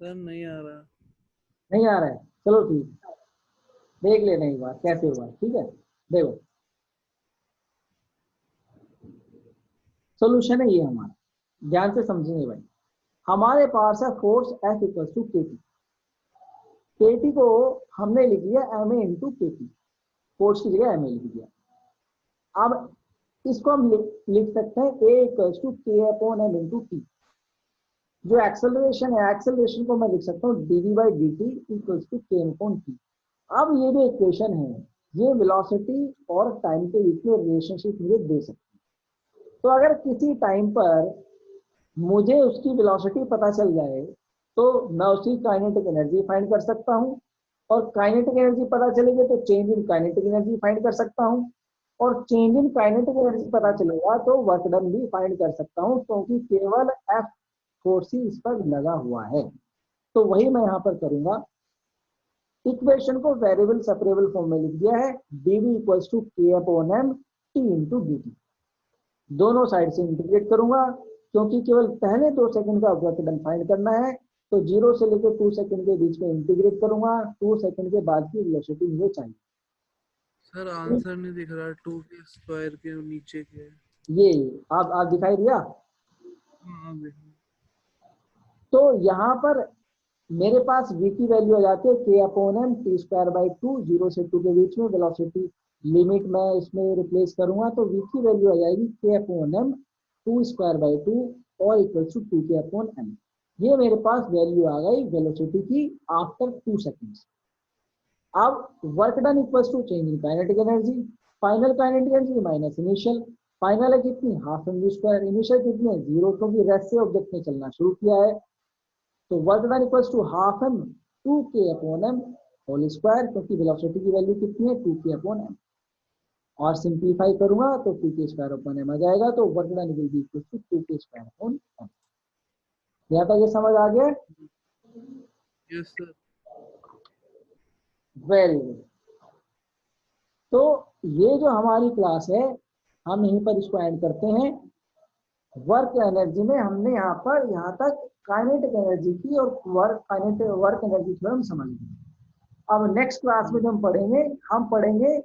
सर नहीं आ रहा। नहीं आ रहा है, चलो ठीक, देख लेना एक बार कैसे हुआ। ठीक है, देखो सोल्यूशन है ये हमारा, ध्यान से समझेंगे भाई। हमारे पास है फोर्स F इक्वल टू के टी। के टी को हमने लिख दिया एम ए इंटू के टी, फोर्स की जगह एम ए लिख दिया। अब इसको हम लिख सकते हैं a equal to k upon m into t. जो एक्सेलरेशन है, एक्सेलरेशन को मैं लिख सकता हूँ d v by d t equal to k upon t. अब ये जो इक्वेशन है, ये वेलोसिटी और टाइम के बीच में रिलेशनशिप मुझे दे सकती है। तो अगर किसी टाइम पर मुझे उसकी वेलोसिटी पता चल जाए तो मैं उसकी काइनेटिक एनर्जी फाइंड कर सकता हूँ, और काइनेटिक एनर्जी पता चलेगी तो change in kinetic energy find कर सकता हूँ, और चेंज इन काइनेटिक एनर्जी पता चलेगा तो वर्क डन भी फाइंड कर सकता हूँ, क्योंकि केवल एफ फोर्स ही इस पर लगा हुआ है। तो वही मैं यहाँ पर करूंगा, इक्वेशन को वेरिएबल सेपरेबल फॉर्म में लिख दिया है, dv equals to k upon m t into d t. दोनों साइड से इंटीग्रेट करूंगा, क्योंकि केवल पहले 2 सेकंड का वर्क डन फाइंड करना है। तो 0 से लेकर 2 सेकंड के बीच में इंटीग्रेट करूंगा, 2 सेकंड के बाद की वेलोसिटी मुझे चाहिए। सर आंसर नहीं दिख रहा, टू के स्क्वायर के नीचे के। ये आप दिखाई दिया। हाँ देखो। तो यहाँ पर मेरे पास v की वैल्यू आ जाती है k upon m t square by 2, 0 से 2 के बीच में वेलोसिटी लिमिट मैं इसमें रिप्लेस करूंगा, तो v की वैल्यू आ जाएगी k upon m 2 square by 2 और इक्वल टू 2 के अपॉन एम। ये मेरे पास वैल्यू आ गई वेलोसिटी की आफ्टर 2 सेकेंड्स। अब work done equals to change in kinetic energy, final kinetic energy minus initial. Final है कितनी, half m v square, initial कितनी है 0, क्योंकि रेस्ट से ऑब्जेक्ट ने चलना शुरू किया है। तो work done equals to half m 2 के अपॉन एम होल स्क्वायर, क्योंकि वेलोसिटी की वैल्यू कितनी है 2 के अपॉन एम। और सिंपलीफाई करूंगा तो 2 के स्क्वायर अपॉन एम आ जाएगा, तो work done will be equal to 2 के स्क्वायर अपॉन एम। यहाँ तक ये समझ आ गया? Yes sir. Very good. तो ये जो हमारी क्लास है, हम यहीं पर इसको एंड करते हैं। वर्क एनर्जी में हमने यहाँ तक काइनेटिक एनर्जी की और वर्क एनर्जी थ्योरम समझ ली। अब नेक्स्ट क्लास में जो हम पढ़ेंगे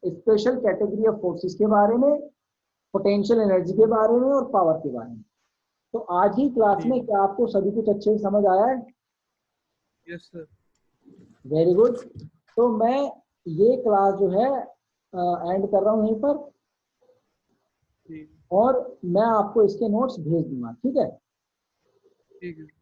स्पेशल कैटेगरी ऑफ फोर्सेस के बारे में, पोटेंशियल एनर्जी के बारे में और पावर के बारे में। तो आज ही क्लास में क्या आपको सभी कुछ अच्छे से समझ आया है? Yes sir. Very good. तो मैं ये क्लास जो है एंड कर रहा हूँ यहीं पर, और मैं आपको इसके नोट्स भेज दूंगा। ठीक है? ठीक है।